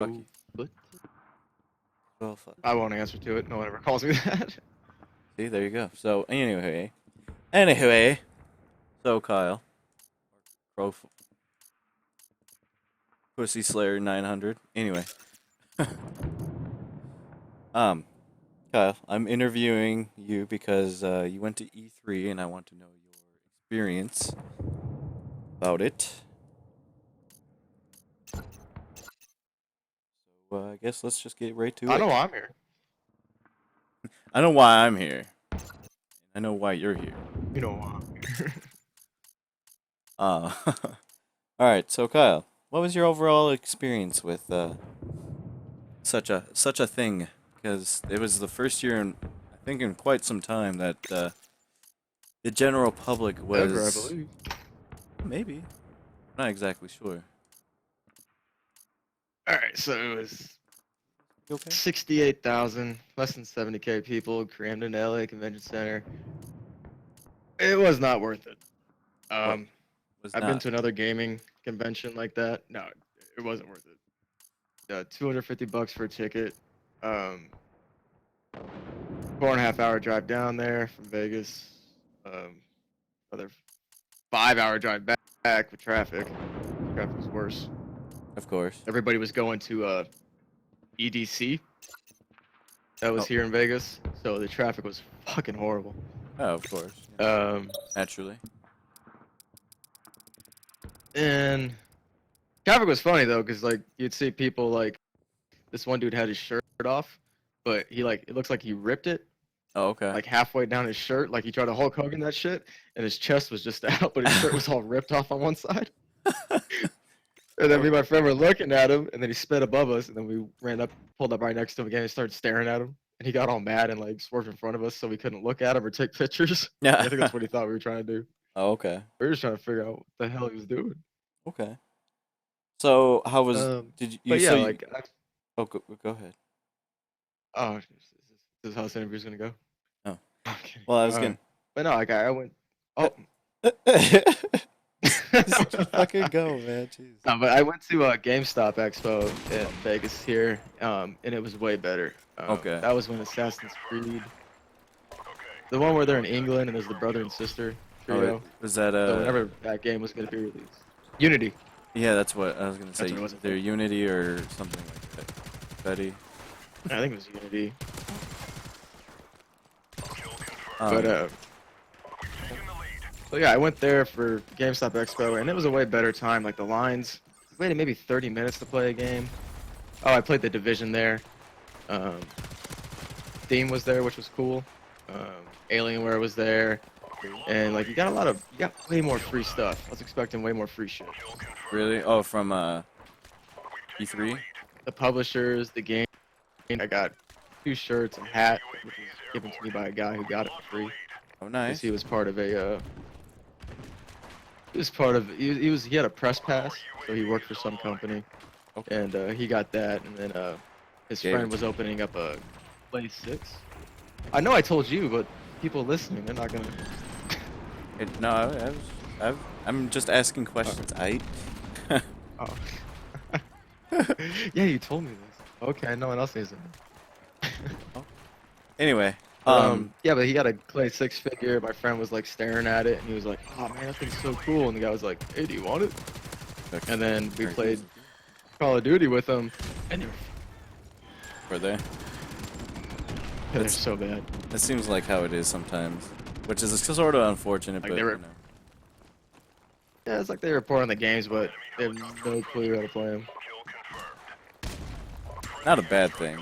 Fuck you. What? Well, fuck. I won't answer to it. No one ever calls me that. See, there you go. So anyway, so Kyle, Pro Pussy Slayer 900. Anyway, um, Kyle, I'm interviewing you because you went to E3 and I want to know your experience about it. So I guess let's just get right to I it. know why I'm here. I know why I'm here. I know why you're here. You know why I'm here. Uh, all right. So Kyle, what was your overall experience with such a thing? Because it was the first year in I think in quite some time that the general public Ever, I was believe. maybe not exactly sure. All right, so it was You okay? 68,000, less than 70K people crammed into LA Convention Center. It was not worth it. What was I've been not? to another gaming convention like that. No, it wasn't worth it. $250 for a ticket. 4.5 hour drive down there from Vegas. Another 5 hour drive back with traffic. Traffic was worse. Of course. Everybody was going to EDC that was Oh, here in Vegas, so the traffic was fucking horrible. oh, of course. Um, Naturally. and traffic was funny though, cause like you'd see people like this one dude had his shirt off, but he like it looks like he ripped it Oh, okay. like halfway down his shirt, like he tried to Hulk Hogan that shit, and his chest was just out, but his shirt was all ripped off on one side. And then me and my friend were looking at him, and then he sped above us, and then we ran up, pulled up right next to him again, and started staring at him. And he got all mad and like swerved in front of us, so we couldn't look at him or take pictures. Yeah. I think that's what he thought we were trying to do. Oh, okay. We were just trying to figure out what the hell he was doing. Okay. So how was did you But so yeah, you like, oh go ahead. oh, this is how this interview's gonna go. Oh. I'm kidding. Well, I was gonna But no, like I went. Oh, just fucking go, man. Jeez. no, but I went to GameStop Expo in Vegas here, and it was way better. Okay. That was when Assassin's Creed, the one where they're in England and there's the brother and sister trio. Oh, was that So whenever that game was gonna be released, Unity. yeah, that's what I was gonna say. That's what it was, I Either think. Unity or something like that. Betty. I think it was Unity. Um, But yeah, I went there for GameStop Expo, and it was a way better time. Like the lines, we waited maybe 30 minutes to play a game. Oh, I played the Division there. Theme was there, which was cool. Alienware was there, and like you got way more free stuff. I was expecting way more free shit. really? Oh, from E3. The publishers, the game. I got 2 shirts, a hat, which was given to me by a guy who got it for free. Oh, Because nice. he was part of a. He had a press pass, so he worked for some company, Okay. and he got that, and then his Gave friend it was opening up a Play 6. I know I told you, but people listening, they're not gonna. No, I'm just asking questions. Oh. Yeah, you told me this. Okay, no one else needs it. Anyway, Yeah, but he got a Clay 6 figure. My friend was like staring at it, and he was like, "Oh man, that thing's so cool." And the guy was like, "Hey, do you want it?" okay. And then we Very played easy. Call of Duty with him, and Were they? they're That's- so bad. That seems like how it is sometimes, which is sort of unfortunate, Like but they were- you know. Yeah, it's like they report on the games, but they have no clue how to play them. Not a bad thing.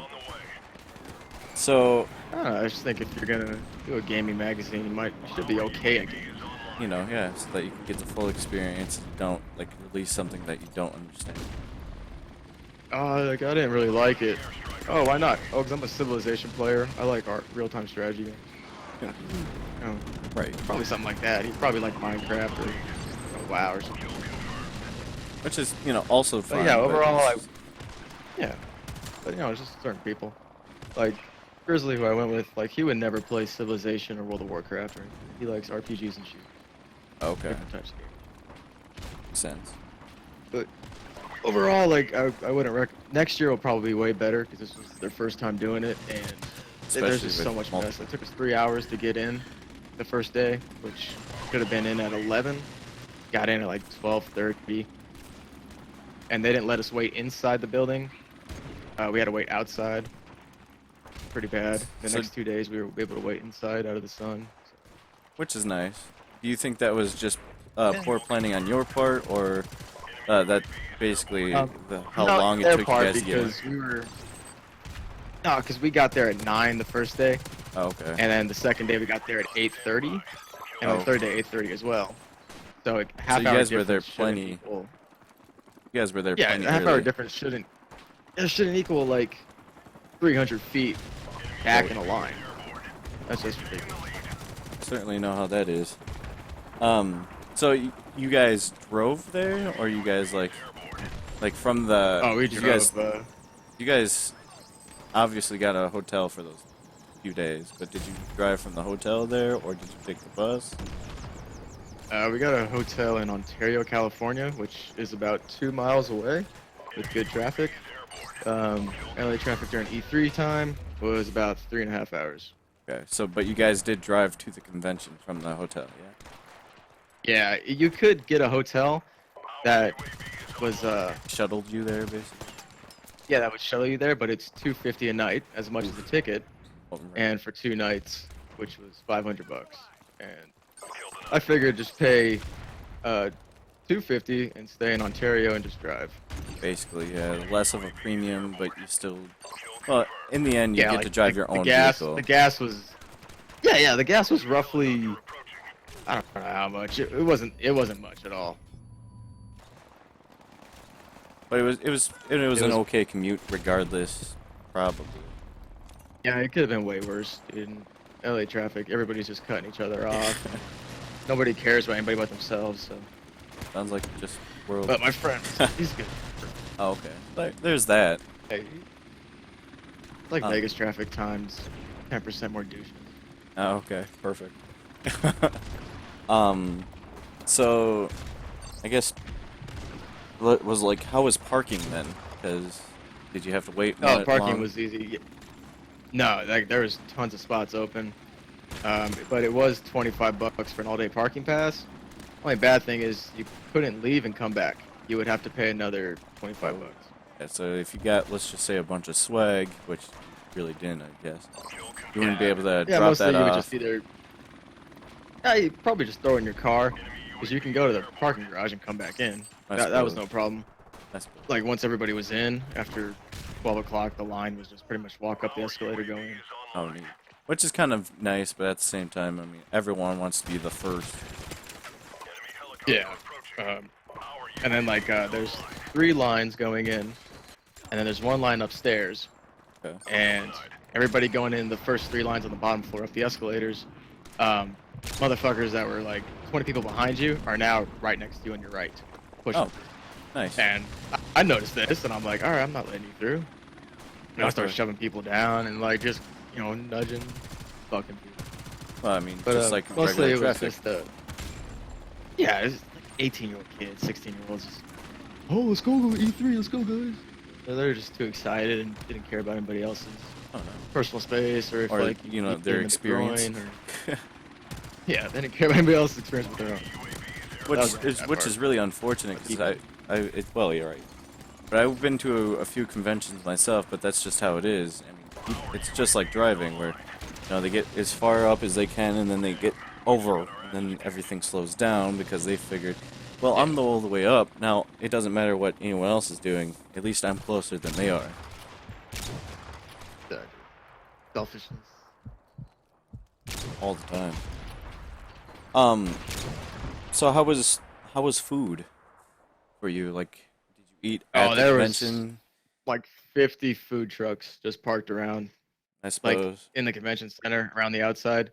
So, I don't know, I just think if you're gonna do a gaming magazine, you should be okay at games. you know, yeah, so that you can get the full experience and don't like release something that you don't understand. Like I didn't really like it. Oh, why not? Oh, because I'm a Civilization player. I like our real-time strategy games. Yeah. Oh, Right. probably something like that. He'd probably like Minecraft or WoW or something. Which is, you know, also fun. But yeah, overall, it's- yeah. But it's just certain people. Like Grizzly, who I went with, like he would never play Civilization or World of Warcraft or anything. He likes RPGs and shoot. okay, Different types of games. makes sense. But overall, like I wouldn't next year will probably be way better because this was their first time doing it, and there's Especially just with so much mess. multiple. It took us 3 hours to get in the first day, which could have been in at 11. Got in at like 12:30, and they didn't let us wait inside the building. We had to wait outside. Pretty bad. The So, next 2 days we were able to wait inside out of the sun. which is nice. Do you think that was just poor planning on your part, or that basically how No, long it their took you part guys to get in? because we were no, because we got there at 9 the first day, Oh, okay. and then the second day we got there at 8:30, and Oh. the third day 8:30 as well. So like So half you hour guys were there difference shouldn't plenty. equal- You guys were there Yeah, plenty a half hour early. difference shouldn't. It shouldn't equal like 300 feet back in a line. That's just ridiculous. Certainly know how that is. So you guys drove there, or you guys like from the? Oh, we 'cause drove. You guys obviously got a hotel for those few days, but did you drive from the hotel there, or did you take the bus? We got a hotel in Ontario, California, which is about 2 miles away, with good traffic. LA traffic during E3 time was about 3.5 hours. Okay, so but you guys did drive to the convention from the hotel, yeah? Yeah, you could get a hotel that was Shuttled you there, basically. yeah, that would shuttle you there, but it's $250 a night, as much as the ticket, Oh, right. and for 2 nights, which was $500. And I figured just pay $250 and stay in Ontario and just drive. Basically, yeah, less of a premium, but you still. Well, in the end, you Yeah, get like, to drive the, your the own gas, vehicle. the gas was, yeah, the gas was roughly, I don't know how much. It wasn't much at all. But it was an was- okay commute regardless, probably. Yeah, it could have been way worse, dude. In LA traffic, everybody's just cutting each other off. Nobody cares about anybody but themselves. So, Sounds like just world. but my friend, he's good. Oh, okay. There's that. Hey, like Oh. Vegas traffic times 10% more douches. Oh, okay. Perfect. So I guess was like, how was parking then? Because did you have to wait? Oh, that parking long? was easy. No, like there was tons of spots open, but it was $25 for an all-day parking pass. Only bad thing is you couldn't leave and come back. You would have to pay another $25. Yeah, so if you got, let's just say, a bunch of swag, which you really didn't, I guess, you wouldn't be able to Yeah, drop mostly that you would off. just either. Yeah, you probably just throw it in your car, because you can go to the parking garage and come back in. I That was suppose. no problem. I suppose. Like once everybody was in, after 12 o'clock, the line was just pretty much walk up the escalator going. Oh, neat. Which is kind of nice, but at the same time, I mean, everyone wants to be the first. Yeah. And then like there's 3 lines going in, and then there's 1 line upstairs, Okay. and everybody going in the first 3 lines on the bottom floor up the escalators. Motherfuckers that were like 20 people behind you are now right next to you on your right, pushing. Oh, nice. And I noticed this, and I'm like, all right, I'm not letting you through. And I start Okay. shoving people down and like just nudging, fucking people. Well, I mean, But just like mostly regular it was traffic. just yeah, it's like 18-year-old kids, 16-year-olds just, oh, let's go E3, let's go guys. So they're just too excited and didn't care about anybody else's Oh, no. personal space or if Or, like you know, hit their them in the experience. groin or- yeah, they didn't care about anybody else's experience with their own. Which was is that which part. is really unfortunate because well, you're right. But I've been to a few conventions myself, but that's just how it is. I mean, it's just like driving, where they get as far up as they can, and then they get over, and then everything slows down because they figured, well, I'm the all the way up. Now it doesn't matter what anyone else is doing. At least I'm closer than they are. Selfishness. All the time. So how was food for you? Like, did you eat at Oh, the there was convention? like 50 food trucks just parked around, I like suppose. in the convention center, around the outside,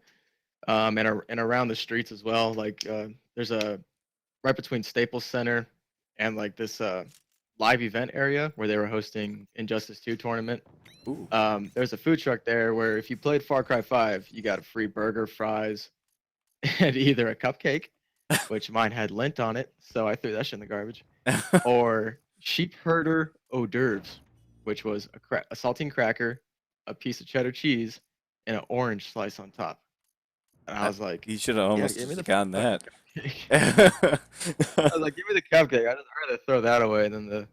and around the streets as well. Like there's a right between Staples Center and like this live event area where they were hosting Injustice 2 tournament. Ooh. There's a food truck there where if you played Far Cry 5, you got a free burger, fries, and either a cupcake, which mine had lint on it, so I threw that shit in the garbage, or sheep herder hors d'oeuvres, which was a saltine cracker, a piece of cheddar cheese, and an orange slice on top. And I I, was like, you should have yeah, almost give me just the gotten fucking that. cupcake. I was like, give me the cupcake. I'd rather throw that away than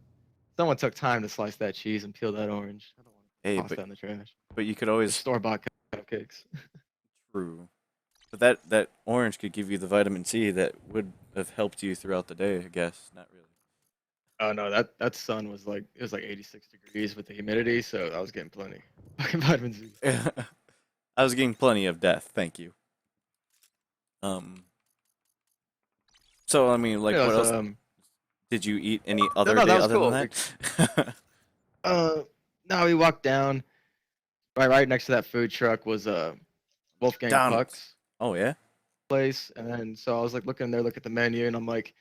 someone took time to slice that cheese and peel that orange. I don't want Hey, to toss but that in the trash. you could The always store-bought cupcakes. true. But that orange could give you the vitamin C that would have helped you throughout the day, I guess. Not Oh no, that sun was like it was like 86 degrees with the humidity, so I was getting plenty. Fucking vitamin C. really. I was getting plenty of death, thank you. Um so I mean like Yeah, what it was, else did you eat any no, other no, day that was other than cool. that? No, we walked down right next to that food truck was Wolfgang McDonald's. Puck's Oh yeah? place, and then so I was like looking there, look at the menu, and I'm like,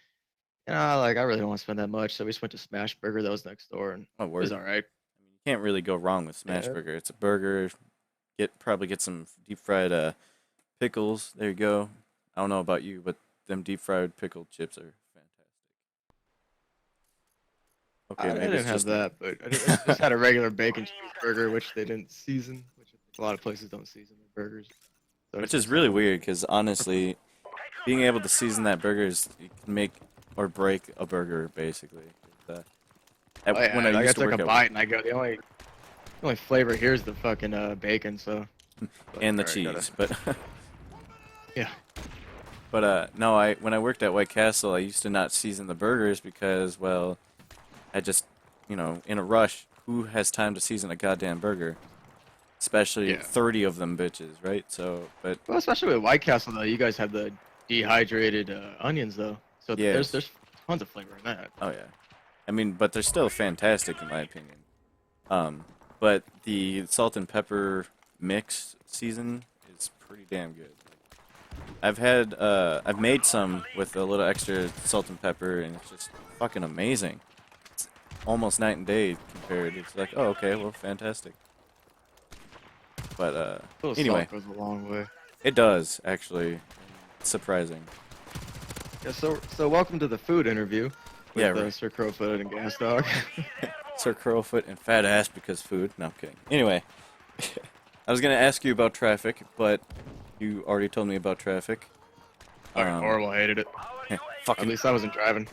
like I really don't want to spend that much, so we just went to Smash Burger that was next door, and Oh it was word. all right. I mean, you can't really go wrong with Smash Yeah, Burger. It's a burger. Probably get some deep fried pickles. There you go. I don't know about you, but them deep fried pickled chips are fantastic. Okay, I maybe didn't it's have just me. that, but I just had a regular bacon cheeseburger, which they didn't season, which a lot of places don't season their burgers. So Which it's is just really weird because honestly, being able to season that burger is it can make or break a burger basically. 'Cause, oh yeah, when I like I used to took a work at bite and I go, the only flavor here is the fucking bacon, so like, and the all right, gotta cheese, but yeah. no, I when I worked at White Castle, I used to not season the burgers because well, I just in a rush, who has time to season a goddamn burger? Especially Yeah. 30 of them bitches, right? So, but Well, especially with White Castle though, you guys have the dehydrated onions though, so there's yes, there's tons of flavor in that. oh yeah. I mean, but they're still fantastic in my opinion. But the salt and pepper mix season is pretty damn good. I've made some with a little extra salt and pepper, and it's just fucking amazing. It's almost night and day compared. It's like, oh, okay, well, fantastic. But A little anyway, salt goes a long way. it does actually. It's surprising. Yeah, so welcome to the food interview with Yeah, right. Sir Crowfoot and Gas Dog. Sir Crowfoot and fat ass because food. No, I'm kidding. Anyway, I was gonna ask you about traffic, but you already told me about traffic. Horrible, I hated it. At Fucking least I wasn't driving.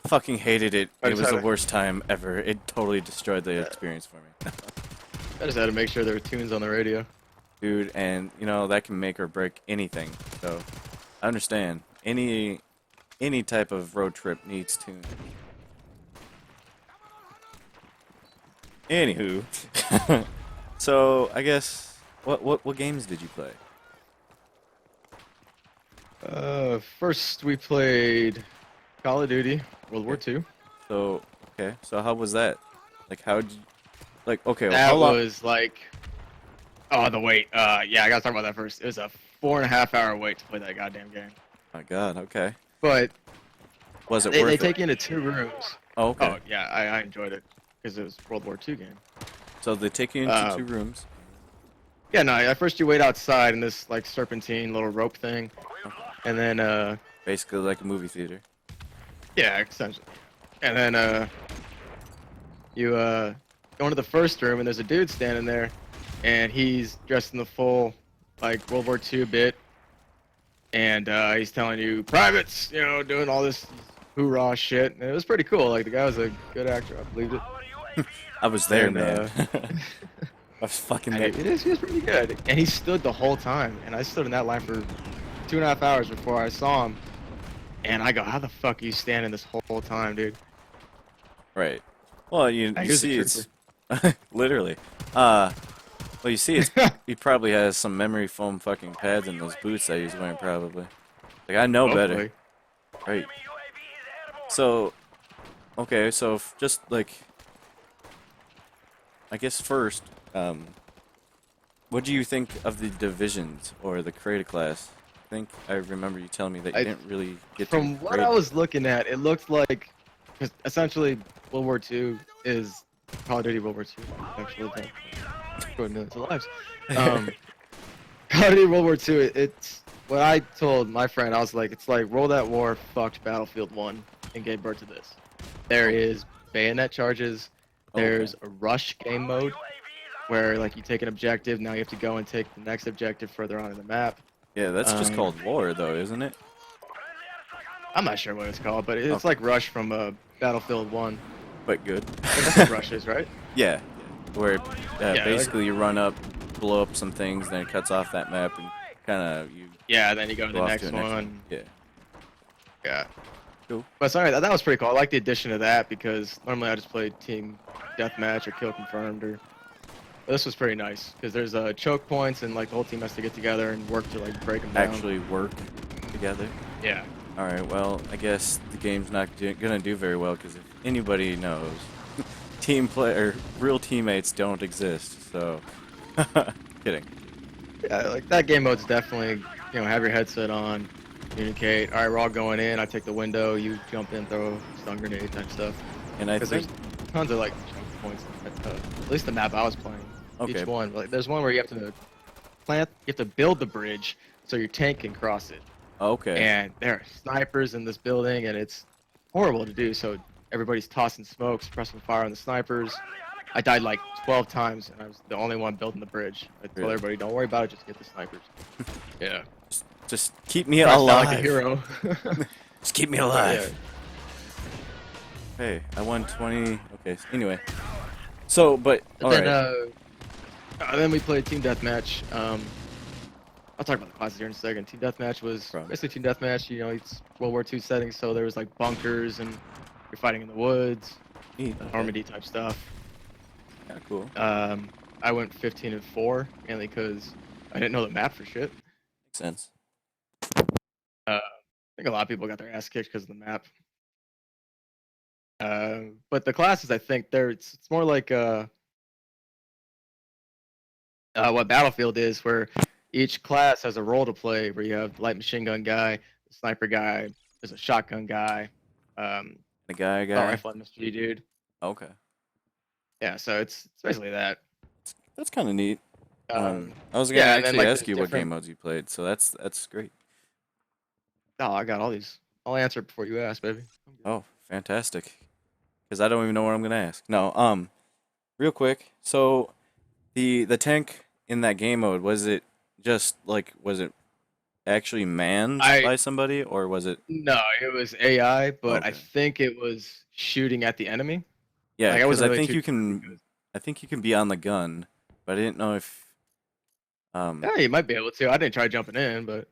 fucking hated it. I It just was had the to, worst time ever. It totally destroyed the experience for me. I just had to make sure there were tunes on the radio. Dude, and that can make or break anything. So I understand. Any type of road trip needs tunes. Anywho, so I guess what games did you play? First we played Call of Duty World War Okay. II. So okay, so how was that? Like how did you, like okay, well, how That long? was like, oh, the wait. Yeah, I gotta talk about that first. It was a 4.5 hour wait to play that goddamn game. My God, okay. But Was it they worth take it? you into 2 rooms. Oh, okay. Oh yeah, I enjoyed it because it was World War II game. So they take you into Uh, 2 rooms. Yeah, no. At first you wait outside in this like serpentine little rope thing, and then Basically like a movie theater. yeah, essentially. And then you go into the first room and there's a dude standing there, and he's dressed in the full like World War II bit, and he's telling you privates, doing all this hoorah shit, and it was pretty cool. Like the guy was a good actor, I believed it. I was there, And, man. I was fucking And there. he was pretty good, and he stood the whole time, and I stood in that line for 2.5 hours before I saw him, and I go, how the fuck are you standing this whole time, dude? Right. Well, you He was a see it's literally. Well, you see it's he probably has some memory foam fucking pads in those boots that he's wearing probably. Like I know better. Hopefully. Right. So, okay, so just like I guess first, what do you think of the divisions or the creator class? I think I remember you telling me that you I- didn't really get From to what grade I was looking at, it looked like, because essentially World War II is Call of Duty World War II. Actually, destroyed millions of lives. Call of Duty World War II, it's what I told my friend. I was like, it's like World at War fucked Battlefield 1 and gave birth to this. There is bayonet charges. There's a rush game mode where like you take an objective, now you have to go and take the next objective further on in the map. Yeah, that's just Um, called lore, though, isn't it? I'm not sure what it's called, but it's Okay. like Rush from Battlefield 1. But good. That's what Rush is, right? Yeah, where like- basically you run up, blow up some things, then it cuts off that map, and kind of you Yeah, then you go to go the off next to the next one. Yeah. Yeah. Cool. But sorry, that was pretty cool. I like the addition of that because normally I just play team deathmatch or kill confirmed or. But this was pretty nice because there's choke points and like the whole team has to get together and work to like break them down. Actually work together. Yeah. All right. Well, I guess the game's not gonna do very well because if anybody knows, team play or real teammates don't exist. So, kidding. Yeah, like that game mode's definitely, have your headset on, communicate. All right, we're all going in. I take the window. You jump in, throw a stun grenade type stuff. And I Because think there's tons of like choke points. At least the map I was playing. Okay. Each one. Like, there's one where you have to build the bridge so your tank can cross it. okay. And there are snipers in this building, and it's horrible to do. So everybody's tossing smokes, pressing fire on the snipers. I died like 12 times, and I was the only one building the bridge. I told Really? everybody, don't worry about it, just get the snipers. Yeah. Just keep me I sound alive. like a hero. Just keep me Yeah. alive. Hey, I won 20. Okay. Anyway. So, but all Then, right. then we played Team Deathmatch. I'll talk about the classes here in a second. Team Deathmatch was From- basically Team Deathmatch. It's World War II setting, so there was like bunkers and you're fighting in the woods, Neat. Normandy type stuff. Kind of cool. I went 15-4 mainly because I didn't know the map for shit. Makes sense. I think a lot of people got their ass kicked because of the map. But the classes, I think, it's more like what Battlefield is, where each class has a role to play. Where you have the light machine gun guy, the sniper guy, there's a shotgun guy, The guy. assault rifle MSG dude. Okay. Yeah, so it's basically that. That's kind of neat. Um, I was gonna yeah, and then, actually like, ask there's you what different- game modes you played, so that's great. oh, I got all these. I'll answer it before you ask, baby. Oh, fantastic. Because I don't even know what I'm gonna ask. No, real quick. So, the tank in that game mode, was it actually manned by somebody, or was it? No, it was AI, but I Okay. think it was shooting at the enemy. Yeah, Like, I because wasn't I really think too you sure can. because- I think you can be on the gun, but I didn't know if. Yeah, you might be able to. I didn't try jumping in, but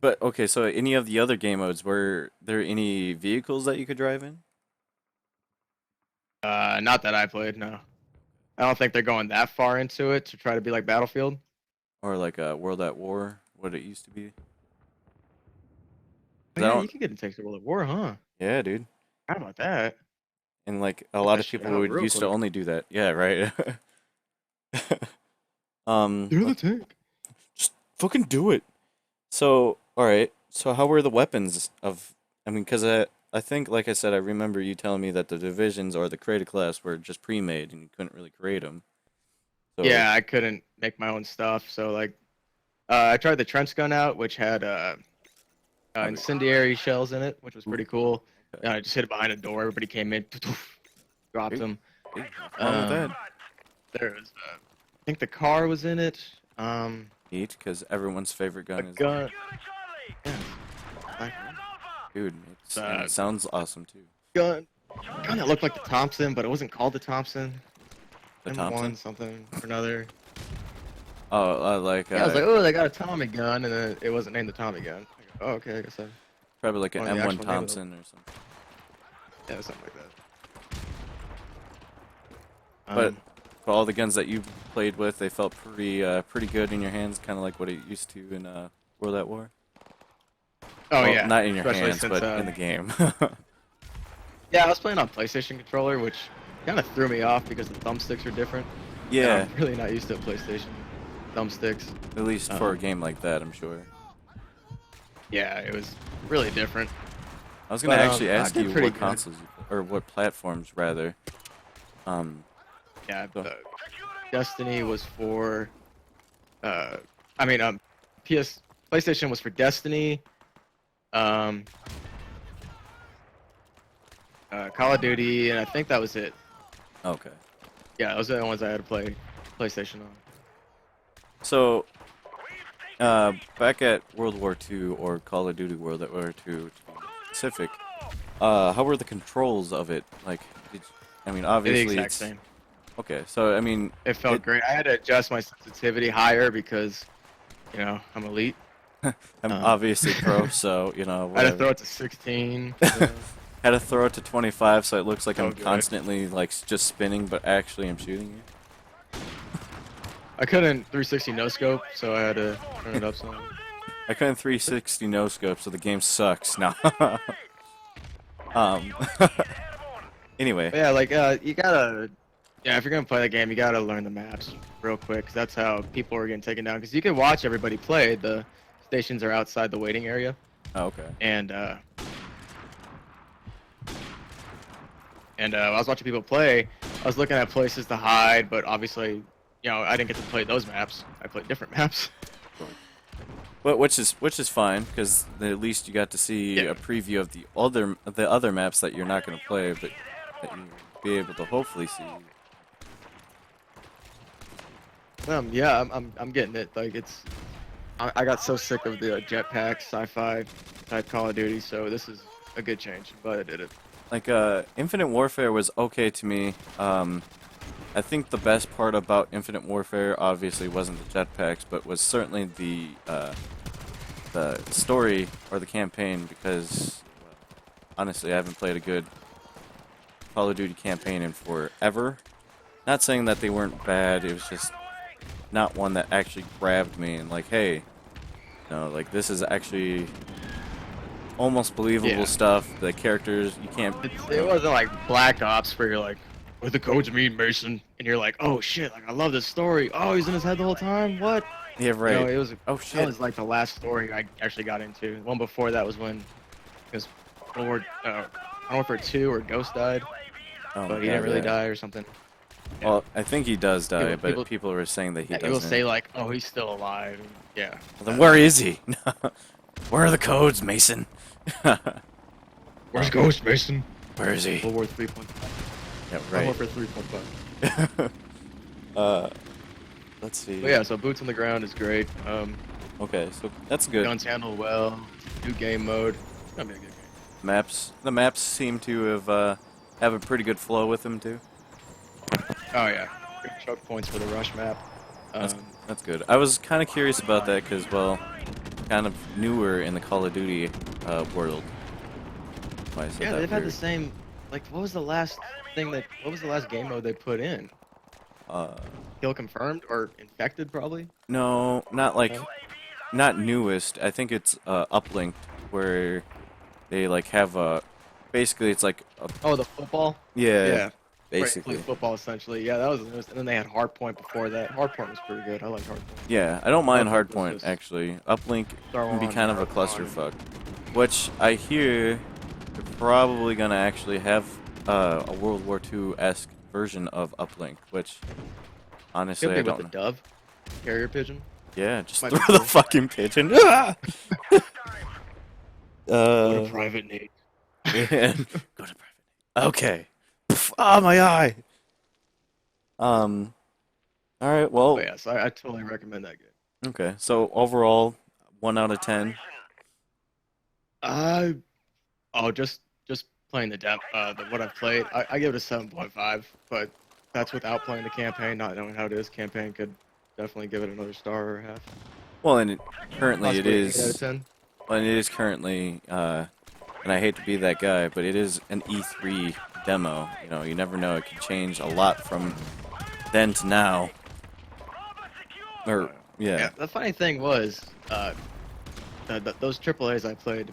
But okay. So, any of the other game modes, were there any vehicles that you could drive in? not that I played. No, I don't think they're going that far into it to try to be like Battlefield. Or like World at War, what it used to be? But I yeah, don't- you can get in Texas World at War, huh? Yeah, dude. How about that? And like a Check lot that of shit people out would real used to quick. only do that. Yeah, right. You're the tank. just fucking do it. So, all right. So, how were the weapons of? I mean, because I think, like I said, I remember you telling me that the divisions or the created class were just pre-made and you couldn't really create them. So, Yeah, I couldn't make my own stuff, so like, I tried the trench gun out, which had incendiary shells in it, which was pretty cool. Okay. And I just hit it behind a door. Everybody came in, dropped Hey, them. hey, what's wrong with that? There was, I think the car was in it. Neat, because everyone's favorite gun A is. gun. Yeah. Dude, and it sounds awesome too. Gun that looked like the Thompson, but it wasn't called the Thompson. The M1 Thompson. something or another. Oh, like Yeah, I was like, oh, they got a Tommy gun, and then it wasn't named the Tommy gun. I go, oh, okay, I guess I. probably like an on the M1 actual name of the- Thompson or something. Yeah, something like that. But for all the guns that you played with, they felt pretty good in your hands, kind of like what it used to in World at War. Oh Well, yeah, not in your especially hands, since, but in the game. yeah, I was playing on PlayStation controller, which kind of threw me off because the thumbsticks are different. And yeah, I'm really not used to PlayStation thumbsticks. at least for a game like that, I'm sure. Yeah, it was really different. I was gonna But, actually I ask did you pretty what good. consoles or what platforms rather. Yeah, So- Destiny was for, PlayStation was for Destiny. Call of Duty, and I think that was it. Okay. Yeah, those are the ones I had to play PlayStation on. So, back at World War II or Call of Duty World War II to be specific, how were the controls of it? Like, I mean, The obviously exact it's same. okay. So, I mean, It felt great. I had to adjust my sensitivity higher because, I'm elite. I'm Um, obviously pro, so I had to throw whatever. it to 16. Had to throw it to 25, so it looks like I'm Felt good. constantly like just spinning, but actually I'm shooting you. I couldn't 360 no scope, so I had to turn it up some. I couldn't 360 no scope, so the game sucks now. um. Anyway, But yeah, you gotta, if you're gonna play the game, you gotta learn the maps real quick, 'cause that's how people are getting taken down. Because you can watch everybody play. The stations are outside the waiting area, oh, okay. and I was watching people play. I was looking at places to hide, but obviously, I didn't get to play those maps. I played different maps. But which is fine because at least you got to see Yeah. a preview of the other maps that you're not going to play, but that you be able to hopefully see. Yeah, I'm getting it. Like I got so sick of the jetpack sci-fi type Call of Duty, so this is a good change. I'm glad I did it. Like Infinite Warfare was okay to me. I think the best part about Infinite Warfare obviously wasn't the jetpacks, but was certainly the story or the campaign because honestly I haven't played a good Call of Duty campaign in forever. Not saying that they weren't bad, it was just not one that actually grabbed me and like, hey, like this is actually almost believable Yeah. stuff. The characters, you can't. It wasn't like Black Ops where you're like, what the codes mean, Mason, and you're like, oh shit, like I love this story. Oh, he's in his head the whole time. What? Yeah, right. It was. Oh That shit. was like the last story I actually got into. The one before that was when it was World War 2 or Ghost died, Oh, but he God, didn't really yeah. die or something. Well, I think he does die, but People- people were saying that he Yeah, doesn't. people say like, oh, he's still alive. Yeah. Well, then where is he? Where are the codes, Mason? Where's Ghost Mason? Where is he? World War 3.5. Yeah, World War right. 3.5. Let's see. But yeah, so boots on the ground is great. Okay, so that's good. Guns handle well. New game mode. It's gonna be a good game. Maps. The maps seem to have a pretty good flow with them too. Oh yeah, good choke points for the rush map. That's good. I was kind of curious about that because, well, kind of newer in the Call of Duty world. Why I said Yeah, that they've had the weird. same. Like, what was the last game mode they put in? Kill confirmed or infected, probably. No, not like, No? not newest. I think it's Uplinked, where they like have a, basically it's like a, Oh, the football. yeah, Right, basically. football essentially. Yeah, that was the newest. And then they had Hardpoint before that. Hardpoint was pretty good. I like Hardpoint. Yeah, I don't mind Uplink was Hardpoint just actually. Uplink throw can be on kind of a Hardpoint. clusterfuck, which I hear they're probably gonna actually have a World War II-esque version of Uplink, which honestly Could I be with don't the know. dove carrier pigeon. Yeah, just Might throw be the cool. fucking pigeon. Ah! Go to private need. Yeah. Go to private. Okay. Pff, ah, my eye. All right. Well. But yeah, so I totally recommend that game. Okay. So overall, 1 out of 10. Just playing what I've played. I give it a 7.5, but that's without playing the campaign, not knowing how it is. Campaign could definitely give it another star or a half. Well, and currently it Possibly 8 out of is. 10. Well, and it is currently. And I hate to be that guy, but it is an E3 demo. You never know. It could change a lot from then to now. Or yeah. The funny thing was, those AAAs I played,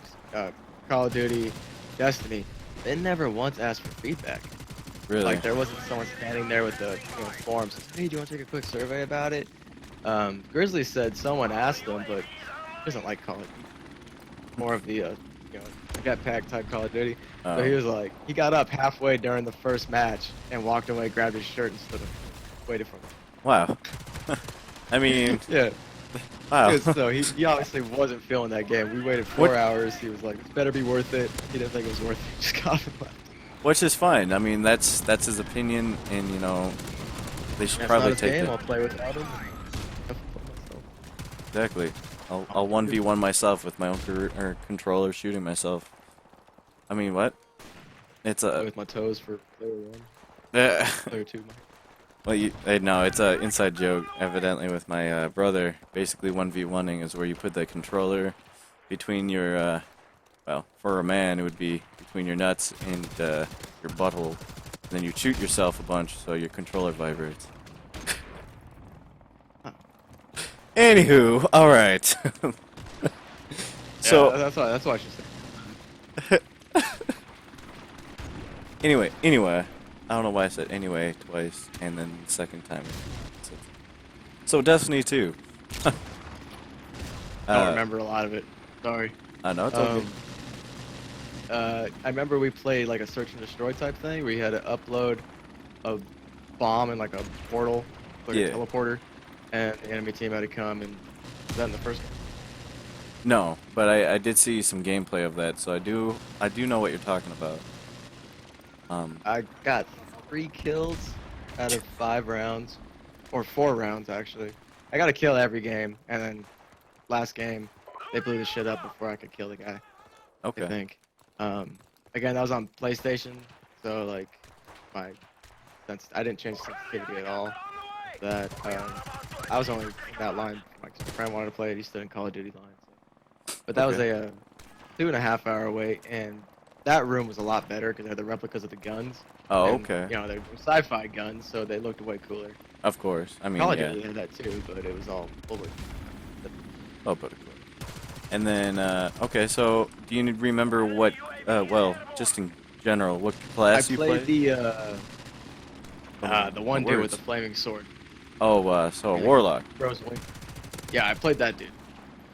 Call of Duty, Destiny, they never once asked for feedback. Really. Like there wasn't someone standing there with the forms. Hey, do you want to take a quick survey about it? Grizzly said someone asked him, but he doesn't like Call of Duty. More of the jetpack type Call of Duty. So he was like, he got up halfway during the first match and walked away, grabbed his shirt instead of waited for him. Wow. I mean, Yeah. wow. So he obviously wasn't feeling that game. We waited 4 hours. He was like, "It better be worth it." He didn't think it was worth it. He just got up and left. which is fine. I mean, that's his opinion, and you know, they should That's not probably his take game. that. I'll play without him. Have fun myself. Exactly. I'll 1v1 myself with my own controller shooting myself. I mean, what? It's Play a with my toes for player one, uh, player two. well, no, it's a inside joke evidently with my brother. Basically 1v1ing is where you put the controller between your well, for a man it would be between your nuts and your butthole. And then you shoot yourself a bunch so your controller vibrates. Anywho, all right. So So that's why I should say. anyway, I don't know why I said anyway twice and then the second time. So Destiny 2. I don't remember a lot of it. Sorry. I know it's okay. I remember we played like a search and destroy type thing where you had to upload a bomb in like a portal, like Yeah. a teleporter, and the enemy team had to come and was that in the first game? No, but I did see some gameplay of that, so I do know what you're talking about. I got 3 kills out of 5 rounds, or 4 rounds actually. I got a kill every game, and then last game they blew the shit up before I could kill the guy. I Okay. think. Again, that was on PlayStation, so like since I didn't change sensitivity at all. That I was only in that line. My friend wanted to play it. He stood in Call of Duty line. So. But that was Okay. a 2.5 hour wait, and that room was a lot better because they had the replicas of the guns. Oh, And, okay. you know, they're sci-fi guns, so they looked way cooler. Of course. I mean, Call of yeah. Duty had that too, but it was all bullet. Oh, but of course. And then, okay, so do you remember what, well, just in general, what I class you played played? the one dude with the words. flaming sword. Oh, so a Yeah, warlock. Rose Wing. Yeah, I played that dude.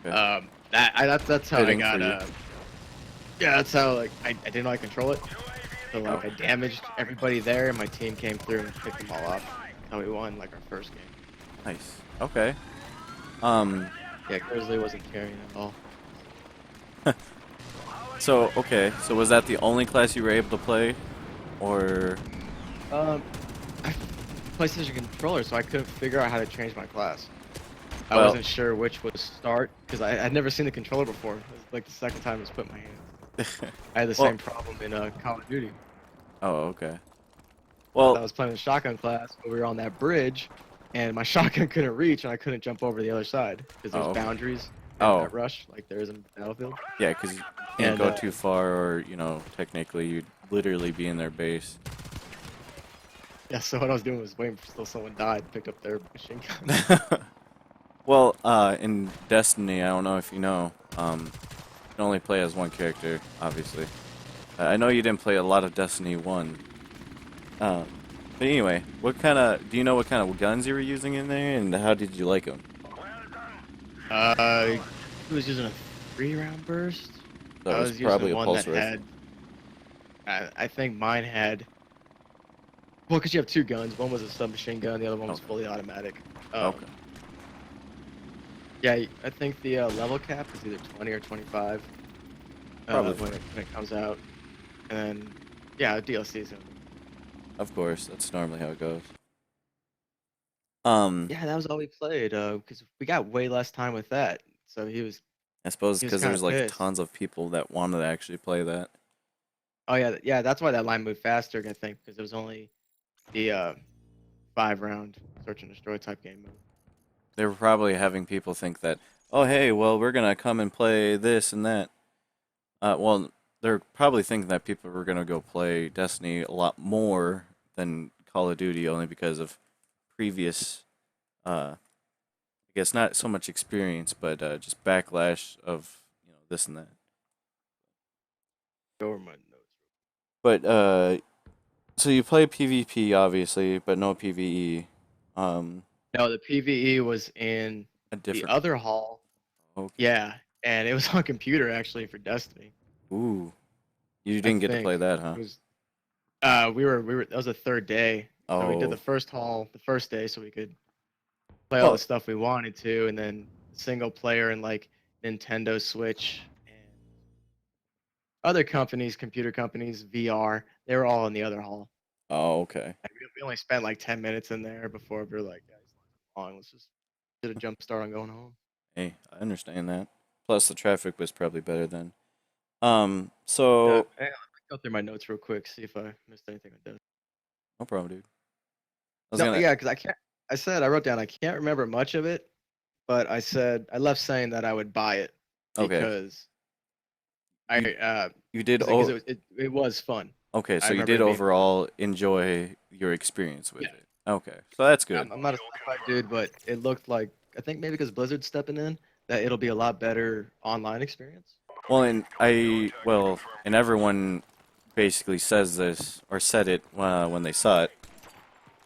Okay. That's how I Fitting got for you. yeah, that's how like I didn't know I control it. So like Oh. I damaged everybody there and my team came through and picked them all off. That's how we won like our first game. Nice. Okay. Um, Yeah, Grizzly wasn't carrying at all. so, okay, so was that the only class you were able to play? Or, Um I PlayStation controller, so I couldn't figure out how to change my class. I well, wasn't sure which was start because I'd never seen the controller before. It was like the second time I was put in my hands. I had the well, same problem in Call of Duty. oh, okay. I Well, was playing the shotgun class, but we were on that bridge, and my shotgun couldn't reach, and I couldn't jump over the other side because there's oh, okay. boundaries in Oh, that rush, like there is in Battlefield. yeah, because you can't And go too far, or, you know, technically you'd literally be in their base. yeah, so what I was doing was waiting until someone died, picked up their machine gun. Well, in Destiny, I don't know if you know, you can only play as one character, obviously. I know you didn't play a lot of Destiny 1. But anyway, do you know what kind of guns you were using in there, and how did you like them? He was using a 3-round burst. So I it was was probably using a one pulse that rifle. had, I think mine had, well, because you have 2 guns. One was a submachine gun, the other one was Okay. fully automatic. Okay. Yeah, I think the level cap is either 20 or 25 Probably. when it comes out. And then, yeah, DLC is gonna. Of course, that's normally how it goes. Yeah, that was all we played. Because we got way less time with that. So I suppose he was because kind there's of like pissed. tons of people that wanted to actually play that. Oh yeah, yeah. That's why that line moved faster. I think because it was only the 5-round search and destroy type game mode. They were probably having people think that, oh hey, well we're gonna come and play this and that. Well, they're probably thinking that people were gonna go play Destiny a lot more than Call of Duty, only because of previous, I guess not so much experience, but just backlash of this and that. Government notes. But so you play PvP obviously, but no PvE. Um, No, the PVE was in a the different. other hall. Okay. Yeah, and it was on computer actually for Destiny. Ooh, you I didn't get to play think that, huh? it was. We were. That was the third day, so we did Oh, the first hall the first day, so we could play all the well, stuff we wanted to, and then single player and like Nintendo Switch and other companies, computer companies, VR, they were all in the other hall. Oh, okay. And we only spent like 10 minutes in there before we were like, guys, long. Let's just get a jump start on going home. Hey, I understand that. Plus, the traffic was probably better then. Yeah, So hang on, let me go through my notes real quick, see if I missed anything with this. no problem, dude. I was No, gonna. yeah, because I can't. I said I wrote down I can't remember much of it, but I said I left saying that I would buy it Okay, because you I you did. because Oh, it was fun. okay. I So you remember did it being fun. overall enjoy your experience with Yeah, it. Okay, so that's good. I'm not a sci-fi dude, but it looked like I think maybe because Blizzard's stepping in that it'll be a lot better online experience. Well, and everyone basically says this or said it when they saw it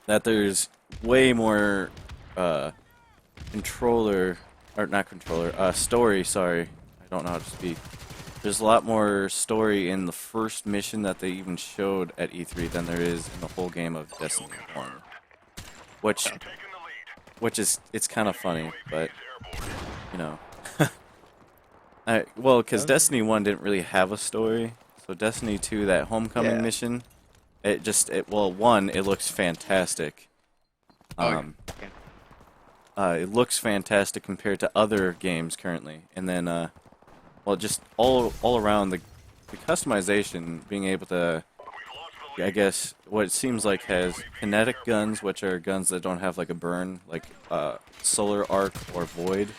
that there's way more uh, controller or not controller story. Sorry, I don't know how to speak. There's a lot more story in the first mission that they even showed at E3 than there is in the whole game of Destiny 1, which is it's kind of funny, but you know. Well, because Um, Destiny 1 didn't really have a story. So Destiny 2, that homecoming yeah. mission, well, one, it looks fantastic. Oh yeah. Um, Yeah. it looks fantastic compared to other games currently. And then, well, just all around the customization, being able to, I guess, what it seems like has kinetic guns, which are guns that don't have like a burn, like solar arc or void.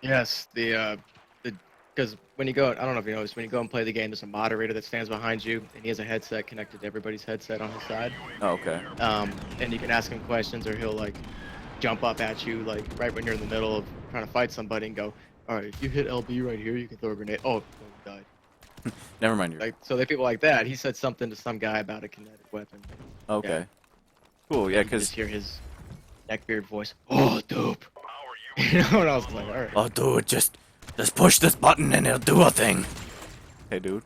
Yes, the because when you go, I don't know if you noticed, when you go and play the game, there's a moderator that stands behind you, and he has a headset connected to everybody's headset on his side. Oh, okay. And you can ask him questions, or he'll like jump up at you, like right when you're in the middle of trying to fight somebody, and go, "All right, if you hit LB right here, you can throw a grenade." Oh, no, you died. Never mind. Like so, they people like that. He said something to some guy about a kinetic weapon. Yeah, Okay. Cool. Yeah, and you because just hear his neckbeard voice. Oh, dope. You know, and I was like, all right. oh, dude, just push this button and it'll do a thing. Hey, dude.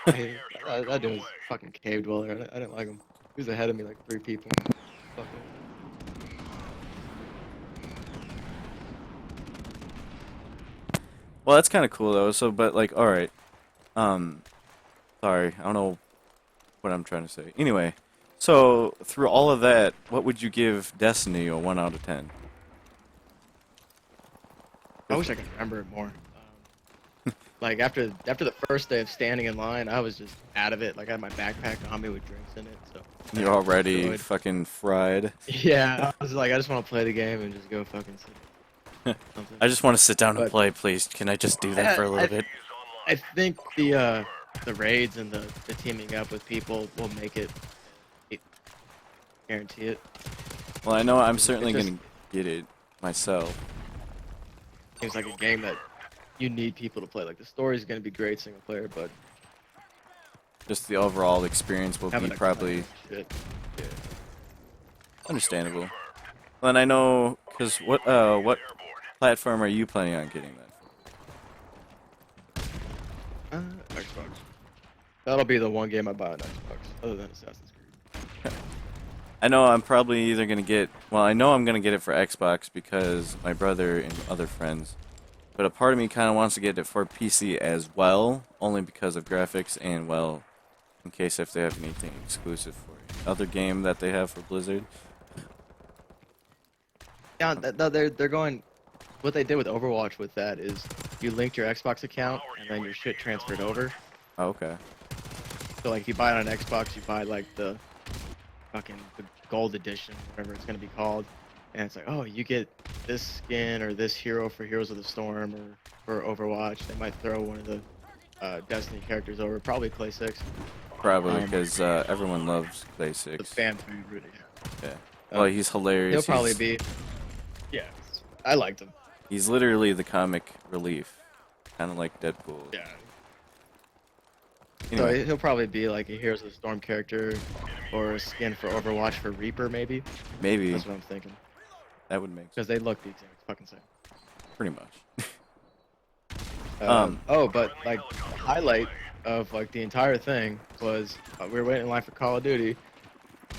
Hey, that dude was a fucking cave dweller. I didn't like him. He was ahead of me like 3 people. Fuck him. Well, that's kind of cool though. So, but like, all right. Um, sorry, I don't know what I'm trying to say. Anyway, so through all of that, what would you give Destiny a 1 out of 10? I wish I could remember it more. Like after the first day of standing in line, I was just out of it. Like I had my backpack on me with drinks in it, so You're already destroyed. fucking fried. Yeah, I was like, I just want to play the game and just go fucking sit. Something. I just want to sit down and But play, please. Can I just do that for a little bit? I think the raids and the teaming up with people will make it guarantee it. Well, I know I'm It certainly just gonna get it myself. seems like a game that you need people to play. Like the story's gonna be great single player, but Just the overall experience will be having a probably shit. understandable. Well, and I know, cause what platform are you planning on getting then? Xbox. That'll be the one game I buy on Xbox, other than Assassin's Creed. I know I'm probably either gonna get. Well, I know I'm gonna get it for Xbox because my brother and other friends. But a part of me kind of wants to get it for PC as well, only because of graphics and well, in case if they have anything exclusive for other game that they have for Blizzard. Yeah, they're going. What they did with Overwatch with that is you linked your Xbox account and then your shit transferred over. Oh, okay. So like if you buy it on Xbox, you buy like the gold edition, whatever it's gonna be called, and it's like, oh, you get this skin or this hero for Heroes of the Storm or for Overwatch. They might throw one of the Destiny characters over, probably Clay 6. Probably because everyone loves Clay The 6. fan food, really. Yeah. Well, he's hilarious. He'll probably he's, be. Yeah, I liked him. he's literally the comic relief, kind of like Deadpool. Yeah. Anyway, So he'll probably be like a Heroes of the Storm character or a skin for Overwatch for Reaper, maybe. maybe That's what I'm thinking. that would make sense. Because they look the exact fucking same. Pretty much. Oh, but like the highlight of like the entire thing was we were waiting in line for Call of Duty,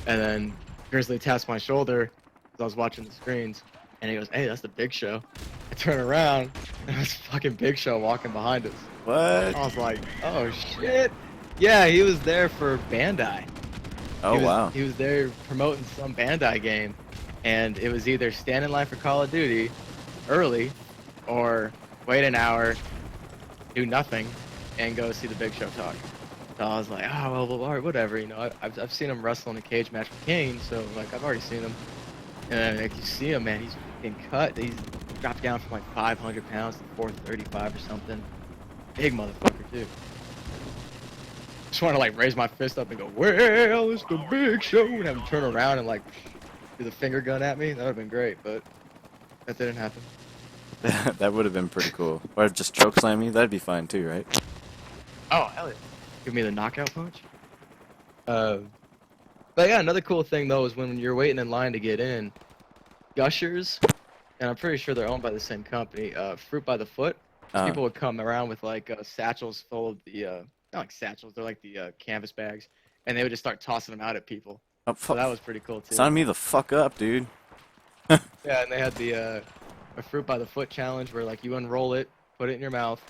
and then Grizzly taps my shoulder as I was watching the screens, and he goes, "Hey, that's the Big Show." I turn around, and it's fucking Big Show walking behind us. What? I was like, "Oh shit!" Yeah, he was there for Bandai. Oh wow. He was there promoting some Bandai game, and it was either stand in line for Call of Duty early, or wait an hour, do nothing, and go see the Big Show talk. So I was like, oh well, all right, whatever. You know, I've seen him wrestle in a cage match with Kane, so like I've already seen him. And like you see him, man, he's getting cut. He's dropped down from like 500 pounds to 435 or something. Big motherfucker too. Just want to like raise my fist up and go, well, it's the Big Show, and have him turn around and like do the finger gun at me. That would have been great, but that didn't happen. That would have been pretty cool. Or just choke slam you. That'd be fine too, right? Oh hell yeah! Give me the knockout punch. But yeah, another cool thing though is when you're waiting in line to get in, Gushers, and I'm pretty sure they're owned by the same company. Fruit by the Foot. People would come around with like satchels full of the not like satchels, they're like the canvas bags, and they would just start tossing them out at people. Oh, So that was pretty cool too. Sign me the fuck up, dude. Yeah, and they had the a Fruit by the Foot challenge where like you unroll it, put it in your mouth,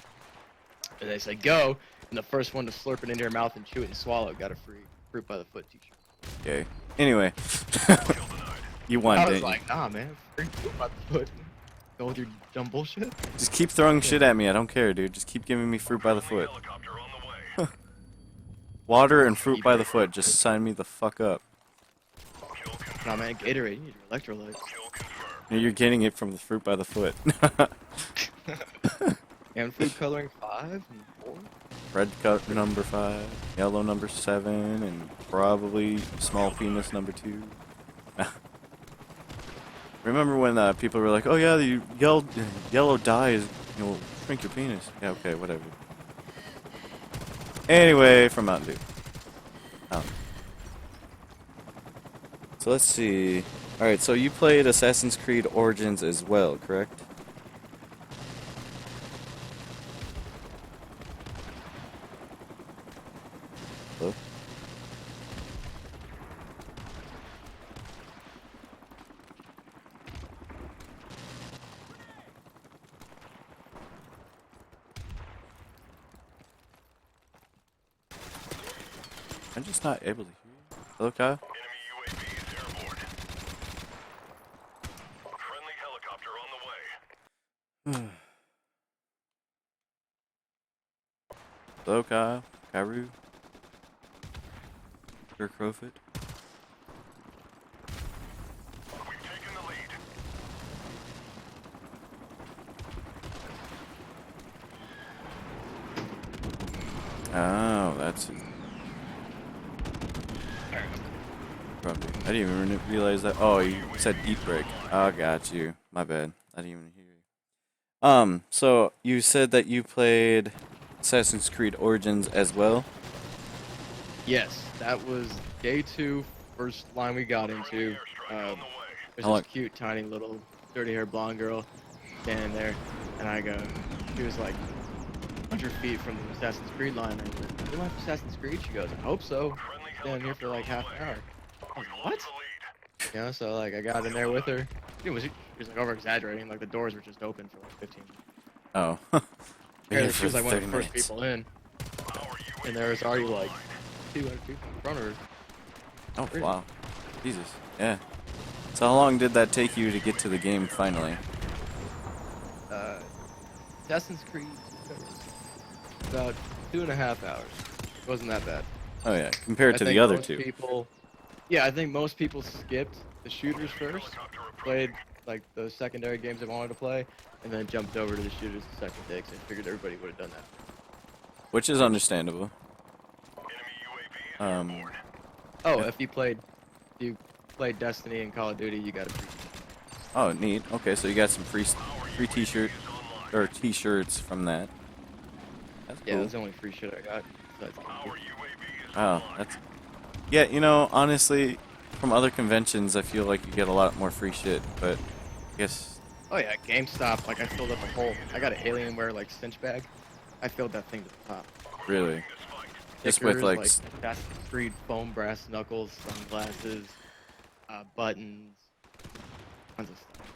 and they say go, and the first one to slurp it into your mouth and chew it and swallow it got a free Fruit by the Foot t-shirt. Okay. Anyway, you won, I was didn't you? like, nah, man, free Fruit by the Foot. Go with your dumb bullshit. Just keep throwing shit at me. I don't care, dude. Just keep giving me fruit by the foot. Water and fruit by the foot. Just sign me the fuck up. Nah, man, Gatorade, you need your electrolytes. You're getting it from the fruit by the foot. And food coloring 5 and 4. Red cut number 5, yellow number 7, and probably small penis number 2. Remember when people were like, "Oh yeah, the yellow dye is, you know, shrink your penis." Yeah, okay, whatever. Anyway, from Mountain Dew. Oh. So let's see. All right, so you played Assassin's Creed Origins as well, correct? Hello? I'm just not able to hear you. Hello, Kyle? Enemy UAV is airborne. Friendly helicopter on the way. Hello, Kyle? Kairu? Sir Crowfoot? We've taken the lead. Oh, that's it. Probably. I didn't even realize that. Oh, you said deep break. Oh, got you. My bad. I didn't even hear you. So you said that you played Assassin's Creed Origins as well? Yes, that was day 2, first line we got into. There's How long- this cute, tiny little dirty-haired blonde girl standing there, and I go, she was like 100 feet from the Assassin's Creed line. And I go, you like Assassin's Creed? She goes, I hope so. Standing here for like half an hour. I was like, what? You know, so like I got in there with her. She was like over exaggerating, like the doors were just open for like 15 minutes. Oh. Apparently she was like one of the 30 first minutes. people in. And there was already like 200 people in front of her. Oh, Crazy. wow. Jesus. Yeah. So how long did that take you to get to the game finally? Assassin's Creed, about 2.5 hours. Wasn't that bad. Oh yeah, compared I to the think other most two. People, yeah, I think most people skipped the shooters first, played like the secondary games they wanted to play, and then jumped over to the shooters the second day because I figured everybody would have done that. Which is understandable. Oh, if you played Destiny and Call of Duty, you got a free. Oh, neat. Okay, so you got some free t-shirt or t-shirts from that. That's Yeah, cool. that's the only free shit I got. So that's cool. Oh, that's... Yeah, you know, honestly, from other conventions, I feel like you get a lot more free shit, but I guess... Oh yeah, GameStop, like I filled up a whole, I got an Alienware like cinch bag. I filled that thing to the top. Really? Just with, Stickers, like... Assassin's Creed foam brass knuckles, sunglasses, buttons, tons of stuff.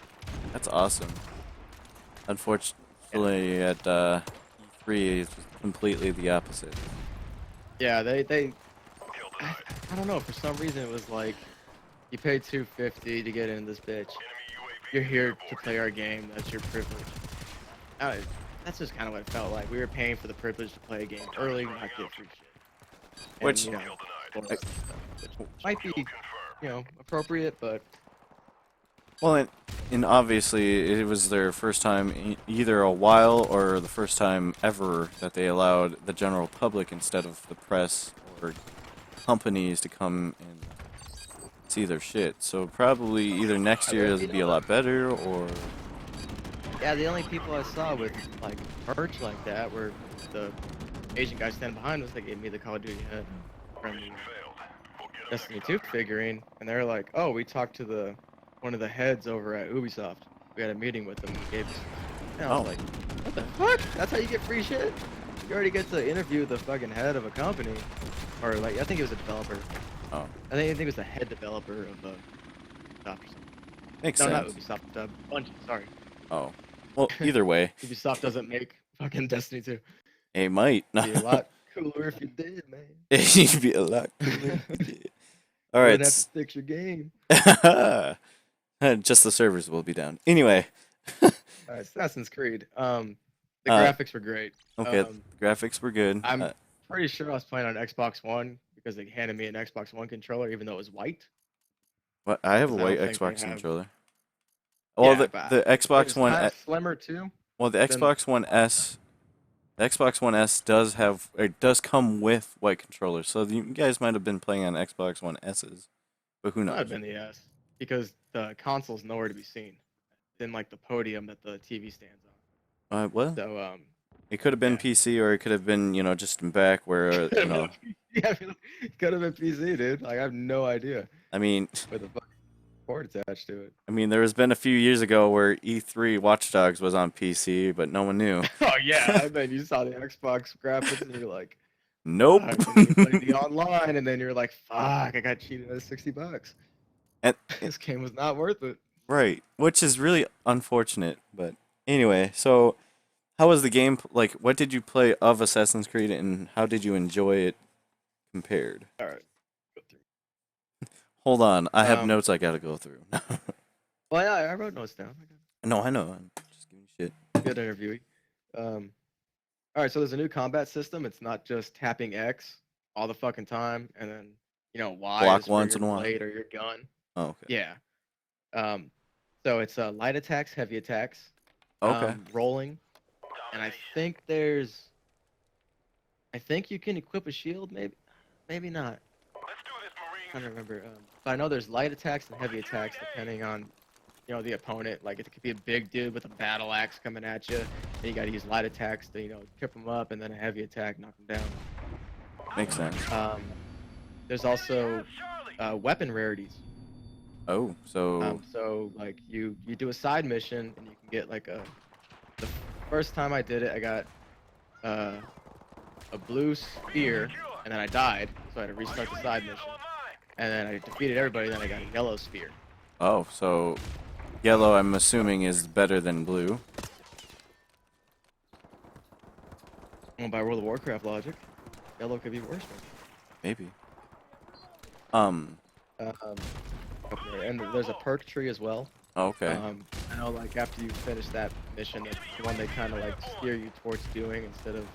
That's awesome. Unfortunately, at E3, it's completely the opposite. Yeah, they Kill I, denied. I don't know, for some reason it was like you paid $250 to get in this bitch. Enemy UAV You're here to airborne. play our game. That's your privilege. Uh, that's just kind of what it felt like. We were paying for the privilege to play a game early, not get free shit. And, Which- you know, Kill denied. explore stuff, which might be, Confirmed. you know, appropriate, but Well, and obviously it was their first time either a while or the first time ever that they allowed the general public instead of the press or companies to come and see their shit. So probably either next year it'll be a lot better or yeah, the only people I saw with like merch like that were the Asian guy standing behind us that gave me the Call of Duty head from the Failed. Forget it. Destiny 2 figurine, and they were like, "Oh, we talked to one of the heads over at Ubisoft. We had a meeting with them. He gave us." And I was Oh. like, "What the fuck? That's how you get free shit? You already get to interview the fucking head of a company, or like I think it was a developer. oh, I think it was the head developer of Ubisoft. Or something. makes No, not sense. Ubisoft. Bungie. Sorry, Oh, well, either way, Ubisoft doesn't make fucking Destiny 2. it might. It'd be a lot cooler if you did, man. It'd be a lot. Cooler. All You right. wouldn't have to fix your game. Just the servers will be down. Anyway, Assassin's Creed. The Uh, graphics were great. okay, Um, the graphics were good. I'm pretty sure I was playing on Xbox One because they handed me an Xbox One controller, even though it was white. What? I have a I don't white think they Xbox have- controller. Well, but the it Xbox was One. kind of slimmer too. Well, the Then- Xbox One S, the Xbox One S does have, it does come with white controllers. So you guys might have been playing on Xbox One S's, but who Might knows? have been the S because the console's nowhere to be seen. In like the podium that the TV stands on. Well, So it could have been yeah. PC, or it could have been, just in back where, yeah, it could have been PC, dude. Like I have no idea I mean, with the fucking port attached to it. there has been a few years ago where E3 Watch Dogs was on PC, but no one knew. Oh yeah, I bet you saw the Xbox graphics and you're like, Nope. fuck, and then you played the online, and then you're like, fuck, I got cheated out of $60. And- This game was not worth it. Right, which is really unfortunate. But anyway, so how was the game? Like, what did you play of Assassin's Creed, and how did you enjoy it compared? All right. Go through. Hold on, I have Um, notes I gotta go through. Well, yeah, I wrote notes down. No, I know. I'm just giving you shit. Good interviewee. All right, so there's a new combat system. It's not just tapping X all the fucking time, and then Y Block is for once your in a while. blade or your gun. Oh, okay. Yeah. So it's light attacks, heavy attacks, Okay. rolling, and I think you can equip a shield, maybe not. Let's do this, Marine. Trying to remember. But I know there's light attacks and heavy attacks depending on, the opponent. Like it could be a big dude with a battle axe coming at you, and you got to use light attacks to, trip him up, and then a heavy attack knock him down. Makes sense. There's also weapon rarities. Oh, so So like you do a side mission and you can get like the first time I did it, I got a blue spear and then I died, so I had to restart the side mission. And then I defeated everybody, then I got a yellow spear. so yellow, I'm assuming, is better than blue. Well, by World of Warcraft logic, yellow could be worse. Maybe. And there's a perk tree as well. Okay. I know, like after you finish that mission, it's the one they kind of like steer you towards doing instead of,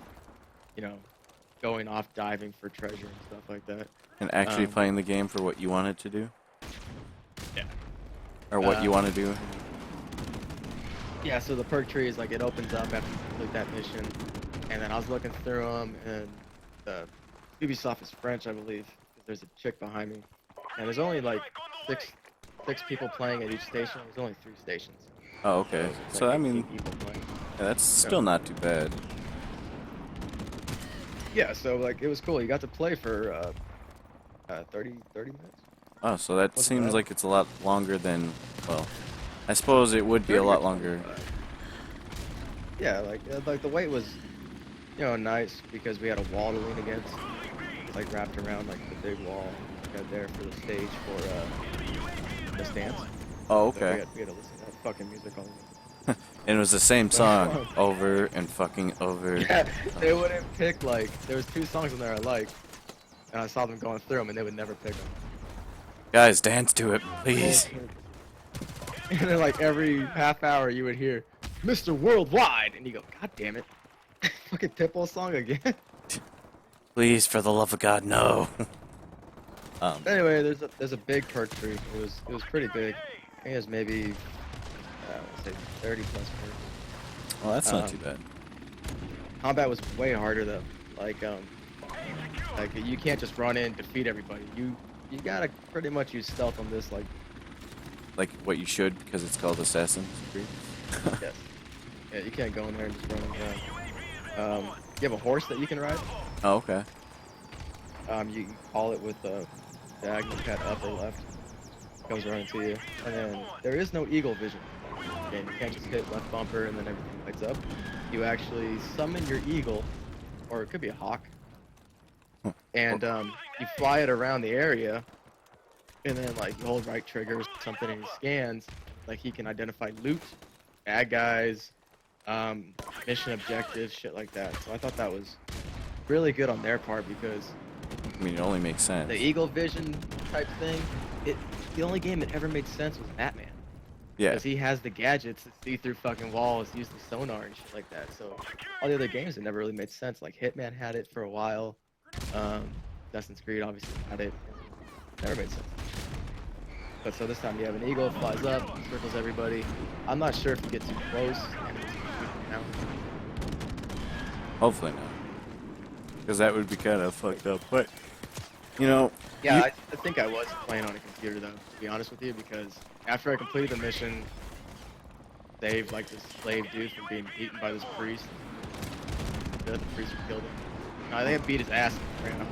going off diving for treasure and stuff like that. And actually um, playing the game for what you wanted to do, Yeah. or what you want to do. Yeah, so the perk tree is like it opens up after you complete that mission, and then I was looking through them, and Ubisoft is French, I believe. 'Cause there's a chick behind me, and there's only like six people playing at each station. There's only 3 stations. Oh, okay. it's So like I 18 mean, people playing. yeah, that's still not too bad. Yeah, so like it was cool. You got to play for 30 minutes. Oh, so that Wasn't seems bad. like it's a lot longer than, well, I suppose it would be a 30 lot or longer. 25. Yeah, like the wait was, nice because we had a wall to lean against. It's like wrapped around like the big wall we had there for the stage for the stance. Oh, So okay. we had to listen to that fucking music all the way. And it was the same song over and fucking over. Yeah, they wouldn't pick like there was 2 songs in there I liked, and I saw them going through them, and they would never pick them. Guys, dance to it, please. And then like every half hour, you would hear Mr. Worldwide, and you go, God damn it, fucking Pitbull song again. Please, for the love of God, no. Anyway, there's a big perk tree. It was pretty big. I think it was maybe I say 30 plus perks. Well, that's not too bad. Combat was way harder though. Like you can't just run in and defeat everybody. You gotta pretty much use stealth on this. Like what you should, because it's called Assassin's Creed. Yes. Yeah, you can't go in there and just run around. You have a horse that you can ride. Oh, okay. You can call it with the diagonal cut up or left. Comes running to you. And then there is no eagle vision. Again, you can't just hit left bumper and then everything lights up. You actually summon your eagle, or it could be a hawk, and you fly it around the area, and then like you hold right trigger or something and he scans, like he can identify loot, bad guys, mission objectives, shit like that. So I thought that was really good on their part because I mean, it only makes sense. the eagle vision type thing, the only game that ever made sense was Batman. Yeah. Because he has the gadgets to see through fucking walls, use the sonar and shit like that. So all the other games, it never really made sense. Like Hitman had it for a while. Assassin's Creed obviously had it. Never made sense. But so this time you have an eagle, flies up, circles everybody. I'm not sure if you get too close. Enemies can shoot you down. Hopefully not. Because that would be kind of fucked up. But, you know. Yeah, you- I think I was playing on a computer though, to be honest with you, because after I completed the mission, saved like this slave dude from being eaten by this priest. The priest who killed him. No, I think I beat his ass and ran off.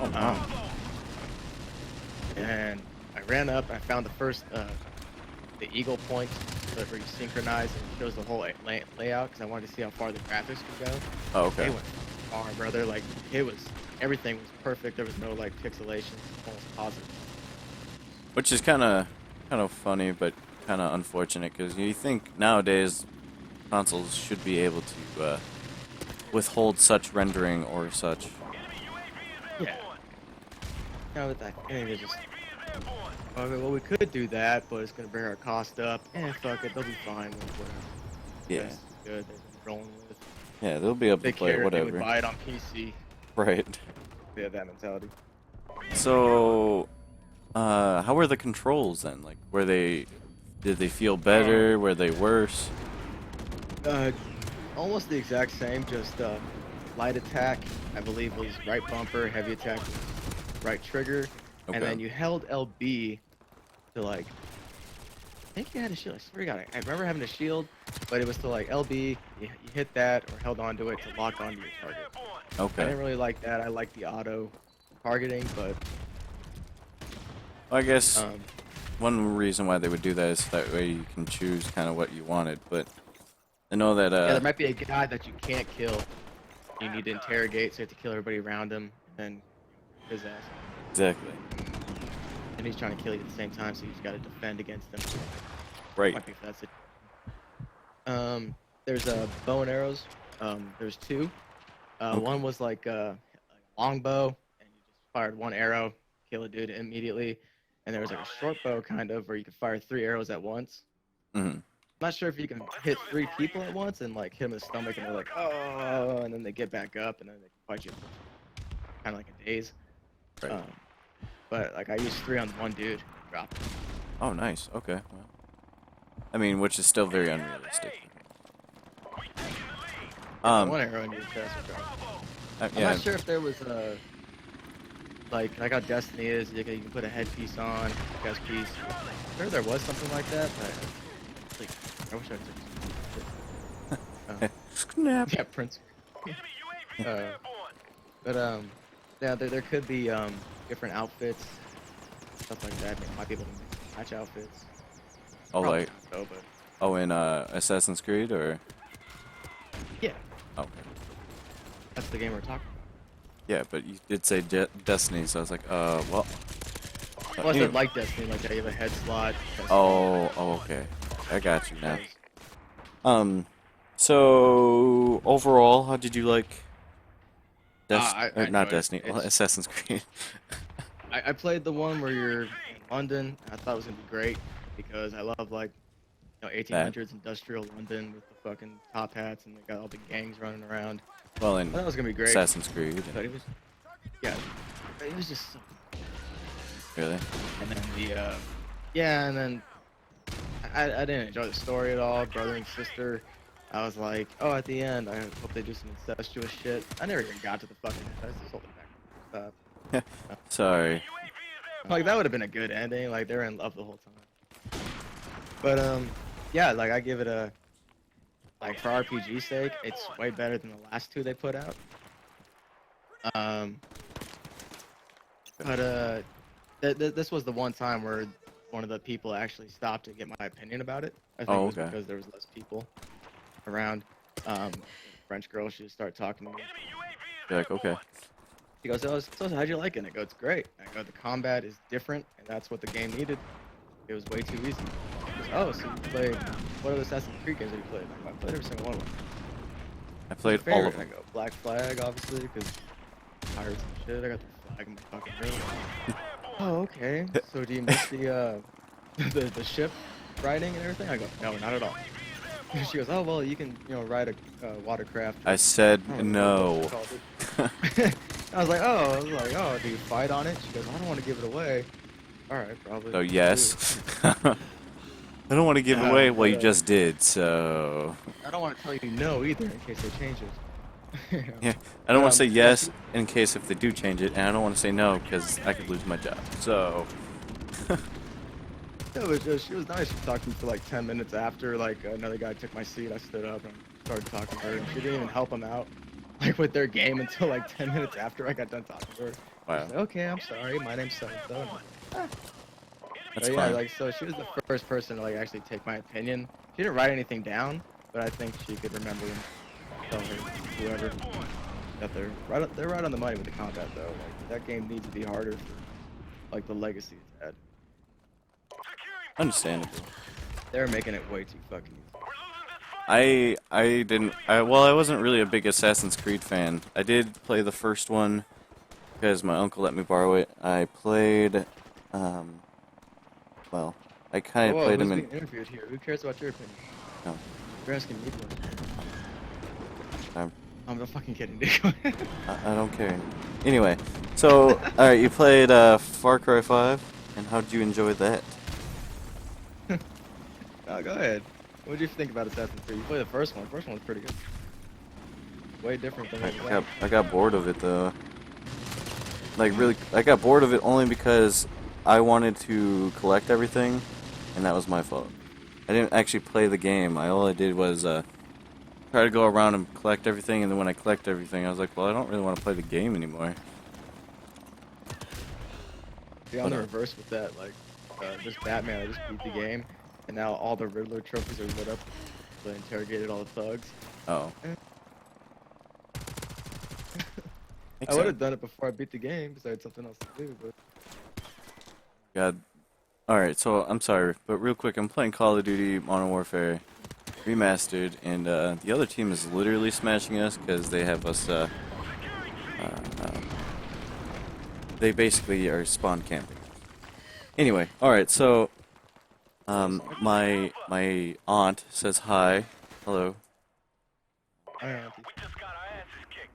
Oh, wow. And I ran up, I found the first, the eagle point, where you synchronize and it shows the whole layout, because I wanted to see how far the graphics could go. Oh, okay. They went far, brother. Like, everything was perfect. There was no, like, pixelation. Almost positive. Which is kind of funny, but kind of unfortunate, because you think nowadays consoles should be able to withhold such rendering or such. Yeah. No, but I think it's just. Well, we could do that, but it's gonna bring our cost up. Fuck it, they'll be fine with whatever. Yeah. That's good. They're rolling with. Yeah, they'll be able They to play it, care if they whatever. would buy it on PC. Right. They have that mentality. So, how were the controls then? Like, did they feel better? Were they worse? Almost the exact same. Just light attack, I believe, was right bumper. Heavy attack was right trigger. Okay. And then you held LB to like. I think you had a shield. I swear to God, I remember having a shield, but it was to like LB. You hit that or held onto it to lock onto your target. I Okay. didn't really like that. I like the auto targeting, but I guess um, one reason why they would do that is that way you can choose kind of what you wanted. But I know that yeah, there might be a guy that you can't kill. You need to interrogate, so you have to kill everybody around him, and his ass. exactly And he's trying to kill you at the same time, so you just got to defend against him. right. Might be if that's it. There's bow and arrows. There's two. Okay. One was like a longbow, and you just fired one arrow, kill a dude immediately. And there was like a short bow kind of where you could fire 3 arrows at once. Hmm. I'm not sure if you can hit 3 people at once and like hit them in the stomach, and they're like, oh, and then they get back up, and then they can fight you. Kind of like a daze. Right. But like I used 3 on one dude. Drop. Oh, nice. Okay. Well, I mean, which is still very unrealistic. One arrow in your chest. Would drop. I'm Yeah. not sure if there was a like how Destiny is. You can put a headpiece on, chest piece. I'm sure there was something like that, but like, I wish I took. Snap. Yeah, Prince. But yeah, there could be different outfits, stuff like that. They might be able to match outfits. Oh, Probably like not, though, but oh, in Assassin's Creed or yeah, okay. that's the game we're talking about. Yeah, but you did say Destiny, so I was like, well. Well, I anyway. said like Destiny, like you have a head slot. Oh, okay. I got you now. So overall, how did you like I Not enjoyed it. Destiny, It's- Assassin's Creed. I played the one where you're in London. I thought it was gonna be great because I love like 1800s industrial London with the fucking top hats and they got all the gangs running around. Well, I in thought it was gonna be great. Assassin's Creed. But it was, yeah, it was just so. Really? And then yeah, and then I didn't enjoy the story at all. Brother and sister. I was like, oh, at the end, I hope they do some incestuous shit. I never even got to the fucking end. I just sold it back. Sorry. Like that would have been a good ending. Like they were in love the whole time. But yeah, like I give it a like for RPG sake, it's way better than the last two they put out. But this was the one time where one of the people actually stopped to get my opinion about it. I think Oh, it was okay. because there was less people around. French girl, she just started talking to me. You're like, okay. She goes, so how'd you like it? And I go, it's great. I go, the combat is different, and that's what the game needed. It was way too easy. She goes, oh, so you played, what other Assassin's Creed games have you played? I played every single one of them. I played Favorite, all of I them. go, Black Flag, obviously, because pirates and shit. I got the flag in my fucking room. Oh, okay. So do you miss the the ship riding and everything? I go, no, not at all. She goes, oh well, you can ride a watercraft. I said I don't know what no. it's called. I was like, oh, do you fight on it? She goes, I don't want to give it away. All right, probably. So yes. I don't want to give it away. Well, you but, just did, so. I don't want to tell you no either in case they change it. Yeah, I don't want to say yeah, yes in case if they do change it, and I don't want to say no because I could lose my job. So. It was just, she was nice. She talked to me for like 10 minutes after, like, another guy took my seat. I stood up and started talking to her, and she didn't even help him out, like, with their game until like 10 minutes after I got done talking to her. Wow. She's like, okay, I'm sorry. My name's so-and-so. That's But yeah, fine. like, so she was the first person to, like, actually take my opinion. She didn't write anything down, but I think she could remember and tell her, whoever, that they're right on the money with the combat, though. Like, that game needs to be harder for, like, the legacy it's had. Understandable. They're making it way too fucking easy. Well, I wasn't really a big Assassin's Creed fan. I did play the first one because my uncle let me borrow it. I played, well, I kind of Whoa, played who's him being in. interviewed here? Who cares about your opinion? No. You're asking me questions. I'm- I'm fucking kidding, dude. I don't care. Anyway, so alright, you played Far Cry 5, and how did you enjoy that? Oh, go ahead. What did you think about Assassin's Creed? You played the first one. The first one was pretty good. Way different than what you got. I got bored of it though. Like really, I got bored of it only because I wanted to collect everything, and that was my fault. I didn't actually play the game. All I did was try to go around and collect everything, and then when I collect everything, I was like, well, I don't really want to play the game anymore. Yeah, on the reverse with that, like, just Batman, I just beat the game, and now all the Riddler trophies are lit up. So I interrogated all the thugs. Oh. I would have done it before I beat the game because I had something else to do, but God. Alright, so I'm sorry, but real quick, I'm playing Call of Duty Modern Warfare Remastered, and the other team is literally smashing us because they have us, they basically are spawn camping. Anyway, alright, so, my aunt says hi. Hello. I don't know.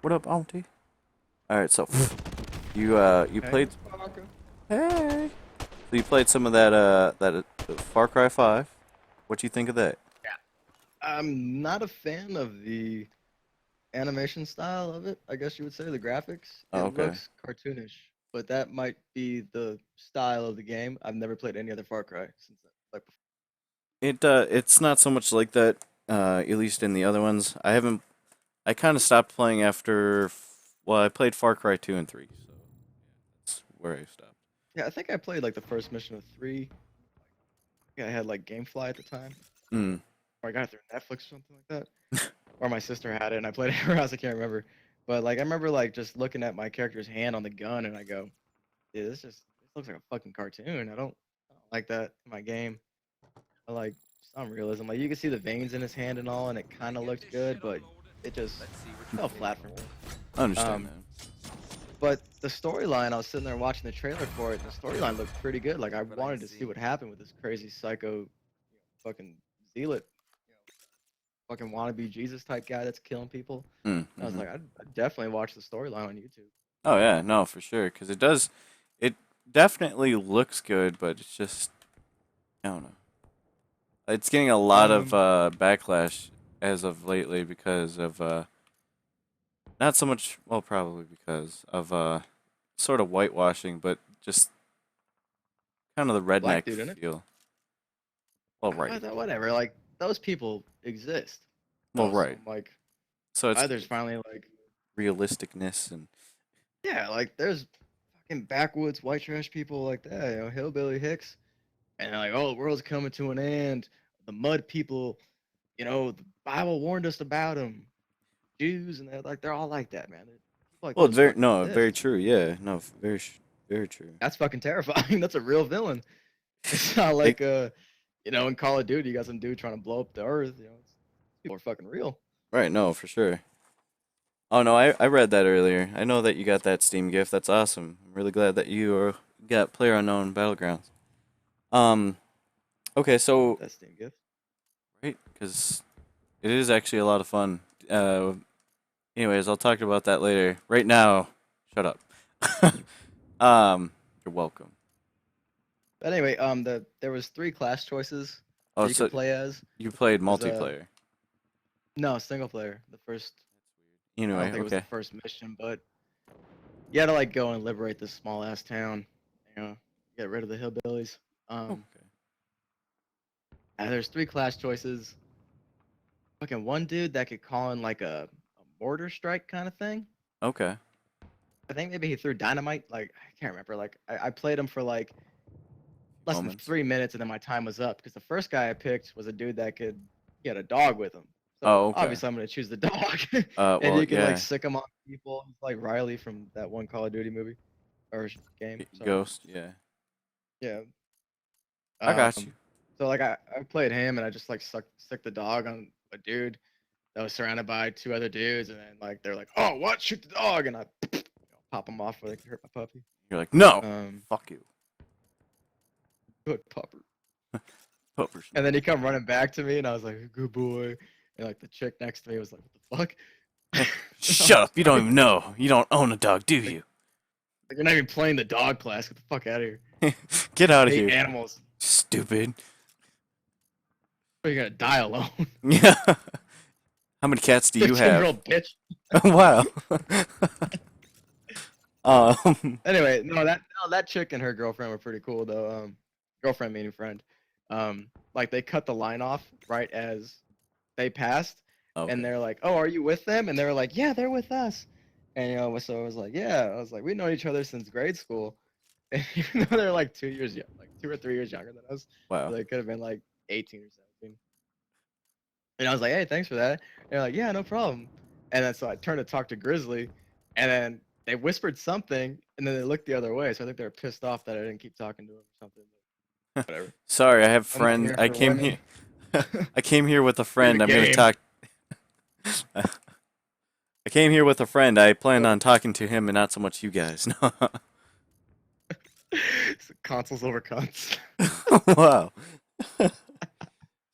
What up, auntie? Alright, so, you played... Hey! So you played some of that Far Cry 5. What do you think of that? I'm not a fan of the animation style of it, I guess you would say, the graphics. Oh, It okay. looks cartoonish, but that might be the style of the game. I've never played any other Far Cry since then. Like before. It's not so much like that, at least in the other ones. I kind of stopped playing after, well, I played Far Cry 2 and 3, so that's where I stopped. Yeah, I think I played like the first mission of 3. Yeah, I had like GameFly at the time. Mm. Or I got it through Netflix or something like that. Or my sister had it and I played it at her house, I can't remember. But like I remember like just looking at my character's hand on the gun and I go, yeah, this looks like a fucking cartoon. I don't like that in my game. I like some realism. Like you can see the veins in his hand and all, and it kind of looked good, but it just fell flat for me. I understand, Um, man. But the storyline, I was sitting there watching the trailer for it, and the storyline looked pretty good. Like I wanted to see what happened with this crazy psycho, fucking zealot, fucking wannabe Jesus type guy that's killing people. I was Mm-hmm. like, I'd definitely watch the storyline on YouTube. Oh yeah, no, for sure, because it does. It definitely looks good, but it's just I don't know. It's getting a lot of Um, backlash as of lately because of not so much. Well, probably because of sort of whitewashing, but just kind of the Black redneck dude in it. feel. Well, right. Whatever. Like those people exist. Well, Oh, so right. I'm like, So it's there's finally like, realisticness and yeah, like there's fucking backwoods white trash people like that, hillbilly hicks, and they're like, oh, the world's coming to an end. The mud people, the Bible warned us about them. Jews, and they're all like that, man. People like well, it's those very fucking no, very exist. true. Yeah, no, very true. That's fucking terrifying. That's a real villain. It's not It, like in Call of Duty, you got some dude trying to blow up the earth. People are fucking real. right, no, for sure. Oh no, I read that earlier. I know that you got that Steam gift. That's awesome. I'm really glad that you got PlayerUnknown Battlegrounds. Um, okay, so That's Steam gift. right, because it is actually a lot of fun. Anyways, I'll talk about that later. Right now, shut up. You're welcome. But anyway, there was 3 class choices that Oh, you so could play as. you played There's multiplayer. no single player. The first, I don't Anyway, think it was the okay. first mission, but you had to like go and liberate this small ass town. Get rid of the hillbillies. Um, Okay. and there's 3 class choices. Fucking one dude that could call in like a mortar strike kind of thing. Okay. I think maybe he threw dynamite. Like I can't remember. Like I played him for like less than Moments. 3 minutes, and then my time was up because the first guy I picked was a dude that he had a dog with him. So Oh, okay. obviously I'm gonna choose the dog, and Well, you can like yeah. sick him on people. He's like Riley from that one Call of Duty movie or game. Sorry. Ghost. Yeah. Yeah. I got you. So like I played him, and I just like sick the dog on a dude that was surrounded by 2 other dudes, and then like they're like, oh, what? Shoot the dog, and I pop him off where they can hurt my puppy. You're like, no. Um, Fuck you. good pupper. Puppers. And then he come running back to me, and I was like, good boy. And like the chick next to me was like, what the fuck? Shut up. You don't even know. You don't own a dog, do you? Like, you're not even playing the dog class. Get the fuck out of here. Get out of Hate here. animals. Stupid. Or you're gonna die alone. Yeah. How many cats do you have? 15-year-old bitch. Wow. Anyway, that chick and her girlfriend were pretty cool though. Girlfriend meaning friend. Like they cut the line off right as they passed, and okay. they're like, "Oh, are you with them?" And they were like, "Yeah, they're with us." And so I was like, "Yeah." I was like, "We know each other since grade school," and even though they're like 2 years young, like 2 or 3 years younger than us, Wow. so they could have been like 18 or 17. And I was like, "Hey, thanks for that." And they're like, "Yeah, no problem." And then so I turned to talk to Grizzly, and then they whispered something, and then they looked the other way. So I think they were pissed off that I didn't keep talking to them or something. But whatever. Sorry, I have I'm not friends. here I for came women. here. I came here with a friend. I'm gonna game. talk. I came here with a friend. I plan on talking to him and not so much you guys. Consoles over cunts. Wow.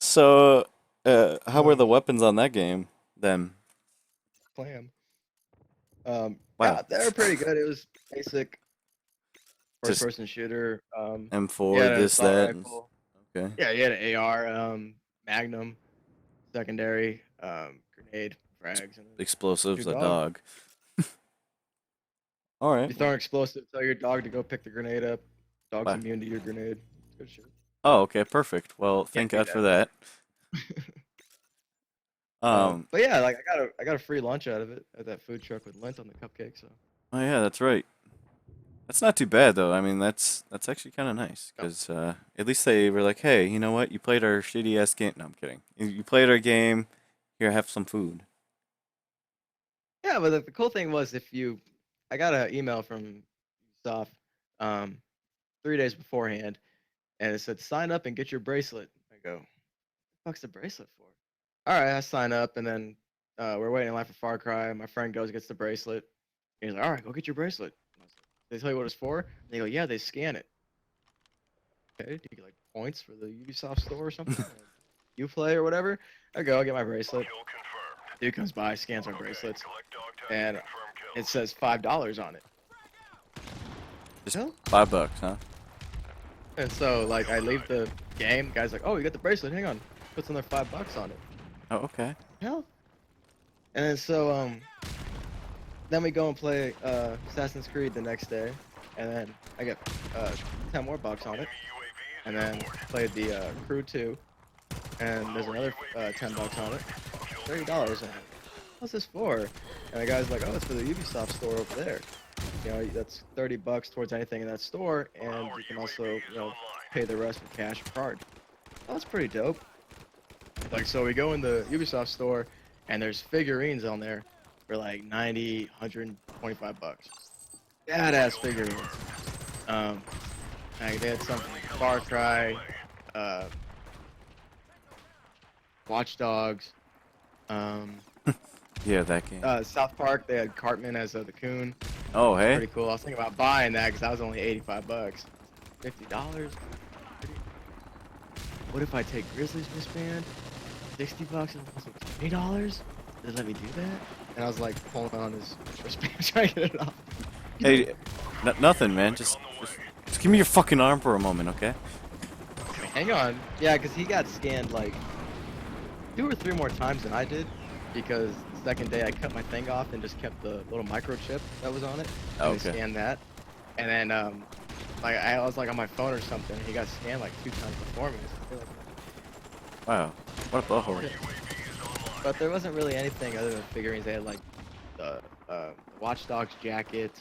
So, how were the weapons on that game then? Plan. Wow. Yeah, they were pretty good. It was basic Just first-person shooter. You M4, had an this, assault that. rifle. Okay. Yeah, you had an AR, Magnum, secondary, grenade, frags, and Explosives, your a dog. dog. All right. You throw an explosive, tell your dog to go pick the grenade up. Dog's Wow. immune to your grenade. Good shit. Oh, okay, perfect. Well, thank Can't God beat for that. But yeah, like I got a free lunch out of it at that food truck with lint on the cupcake. So Oh yeah, that's right. That's not too bad though. I mean, that's actually kind of nice because at least they were like, hey, you know what? You played our shitty ass game. No, I'm kidding. You played our game. Here, have some food. yeah, but the cool thing was I got an email from Ubisoft 3 days beforehand, and it said sign up and get your bracelet. I go, what the fuck's the bracelet for? All right, I sign up, and then we're waiting in line for Far Cry. My friend goes gets the bracelet. He's like, all right, go get your bracelet. And I was like, they tell you what it's for? And they go, yeah, they scan it. Okay, do you get like points for the Ubisoft store or something? Uplay or whatever? I go, I get my bracelet. Kill confirmed. Dude comes by, scans our bracelets, Collect dog tag and confirm kill. it says $5 on it. Just Hell? $5, huh? And so like I leave the game, guy's like, oh, you got the bracelet, hang on. Puts another $5 on it. Oh, okay. Hell. And then so then we go and play Assassin's Creed the next day, and then I get 10 more bucks on it, and then played the Crew 2, and there's another 10 bucks on it, $30 on it. What's this for? And the guy's like, oh, it's for the Ubisoft store over there. You know, that's $30 towards anything in that store, and you can also, you know, pay the rest with cash or card. Oh, that's pretty dope. Like, so we go in the Ubisoft store, and there's figurines on there for like 90, 125 bucks. Badass figurines. Like they had something like Far Cry, Watch Dogs, Yeah, that game. South Park. They had Cartman as the coon. Oh, hey. Pretty cool. I was thinking about buying that because that was only 85 bucks. $50. What if I take Grizzly's wristband? 60 bucks and also $20? Does it let me do that? And I was like pulling on his wristband trying to get it off. Hey, nothing, man. Just give me your fucking arm for a moment, okay? Hang on. Yeah, because he got scanned like 2 or 3 more times than I did. Because the second day I cut my thing off and just kept the little microchip that was on it. And Okay. they scanned that. And then like I was like on my phone or something. And he got scanned like 2 times before me. So I feel like, Wow. What a butthole. but there wasn't really anything other than figurines. They had like the Watch Dogs jacket,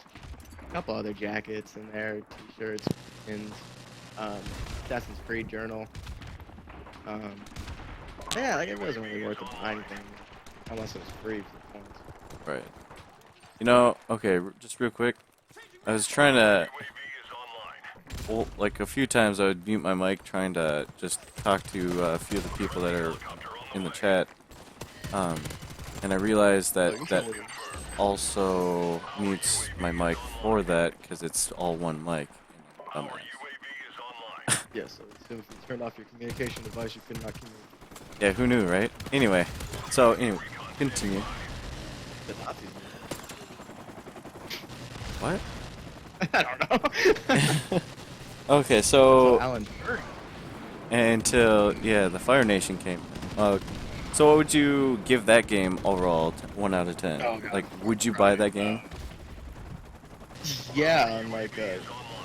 a couple other jackets in there, t-shirts, pins, Assassin's Creed journal. Yeah, like it wasn't really worth it to buy anything unless it was free for the points. Right. You know, okay, just real quick. I was trying to, well, like a few times I would mute my mic trying to just talk to a few of the people that are in the chat. And I realized that also mutes my mic for that because it's all one mic. Dumbass. Yeah, so if you turned off your communication device, you could not communicate. Yeah, who knew, right? Anyway, continue. The Nazis. What? I don't know. Okay, so Alan Burke. until the Fire Nation came. So what would you give that game overall? 1 out of 10. Oh, God. Like, would you buy that game? Yeah, on like a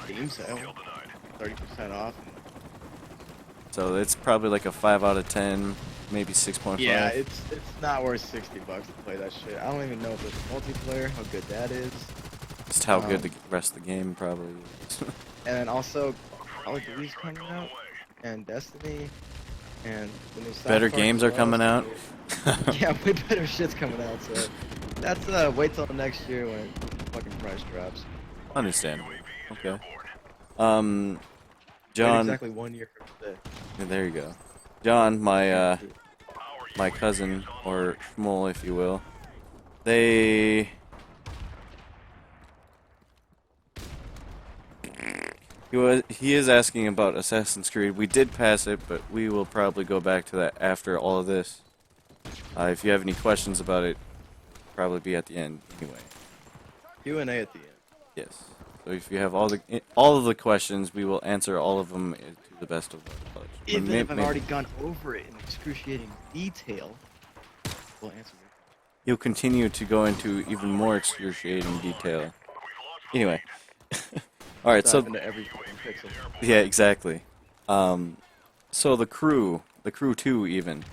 Steam sale, 30% off. So it's probably like a 5 out of 10, maybe 6.5. Yeah, it's not worth $60 to play that shit. I don't even know if there's multiplayer, how good that is. Just how good the rest of the game probably is. And then also, Call of Duty's coming out, and Destiny, and the new South Better Park games as are well, coming so out. yeah, way better shit's coming out. So that's wait till next year when fucking price drops. Understandable. Okay. Wait John. exactly 1 year from today. Yeah, there you go. John, my cousin, or Schmoll, if you will. He is asking about Assassin's Creed. We did pass it, but we will probably go back to that after all of this. If you have any questions about it, probably be at the end anyway. Q&A at the end. Yes. So if you have all of the questions, we will answer all of them to the best of our knowledge. Even if I've already gone over it in excruciating detail, we'll answer it. He'll continue to go into even more excruciating detail. Anyway. All right, so Dive into every fucking pixel. yeah, exactly. So the crew 2 even.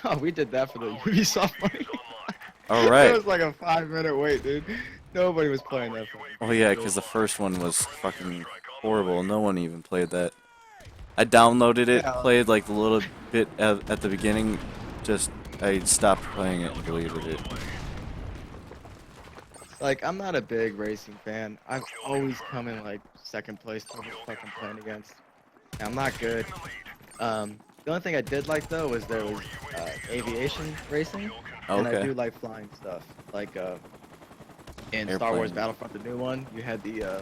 Oh, we did that for the Ubisoft money. All It right. was like a 5-minute wait, dude. Nobody was playing that for me. Oh yeah, because the first one was fucking horrible. No one even played that. I downloaded it, Yeah. played like a little bit at the beginning. Just I stopped playing it and deleted it. Like, I'm not a big racing fan. I've always come in like second place to fucking playing against. I'm not good. The only thing I did like though was there was aviation racing, and I Okay. do like flying stuff. Like In Star Wars Airplane. Battlefront, the new one, you had the,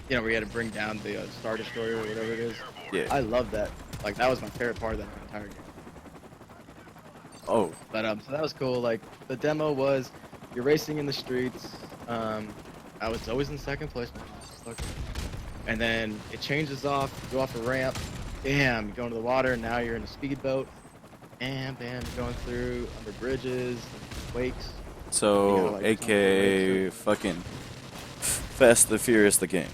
where you had to bring down the Star Destroyer or whatever it is. Yeah. I love that. Like, that was my favorite part of that entire game. Oh, But so that was cool. Like, the demo was you're racing in the streets. I was always in second place. And then it changes off. You go off a ramp. Bam, you go into the water. Now you're in a speedboat. And bam, you're going through under bridges, wakes. so You gotta, like, AKA fucking Fast and the Furious the game.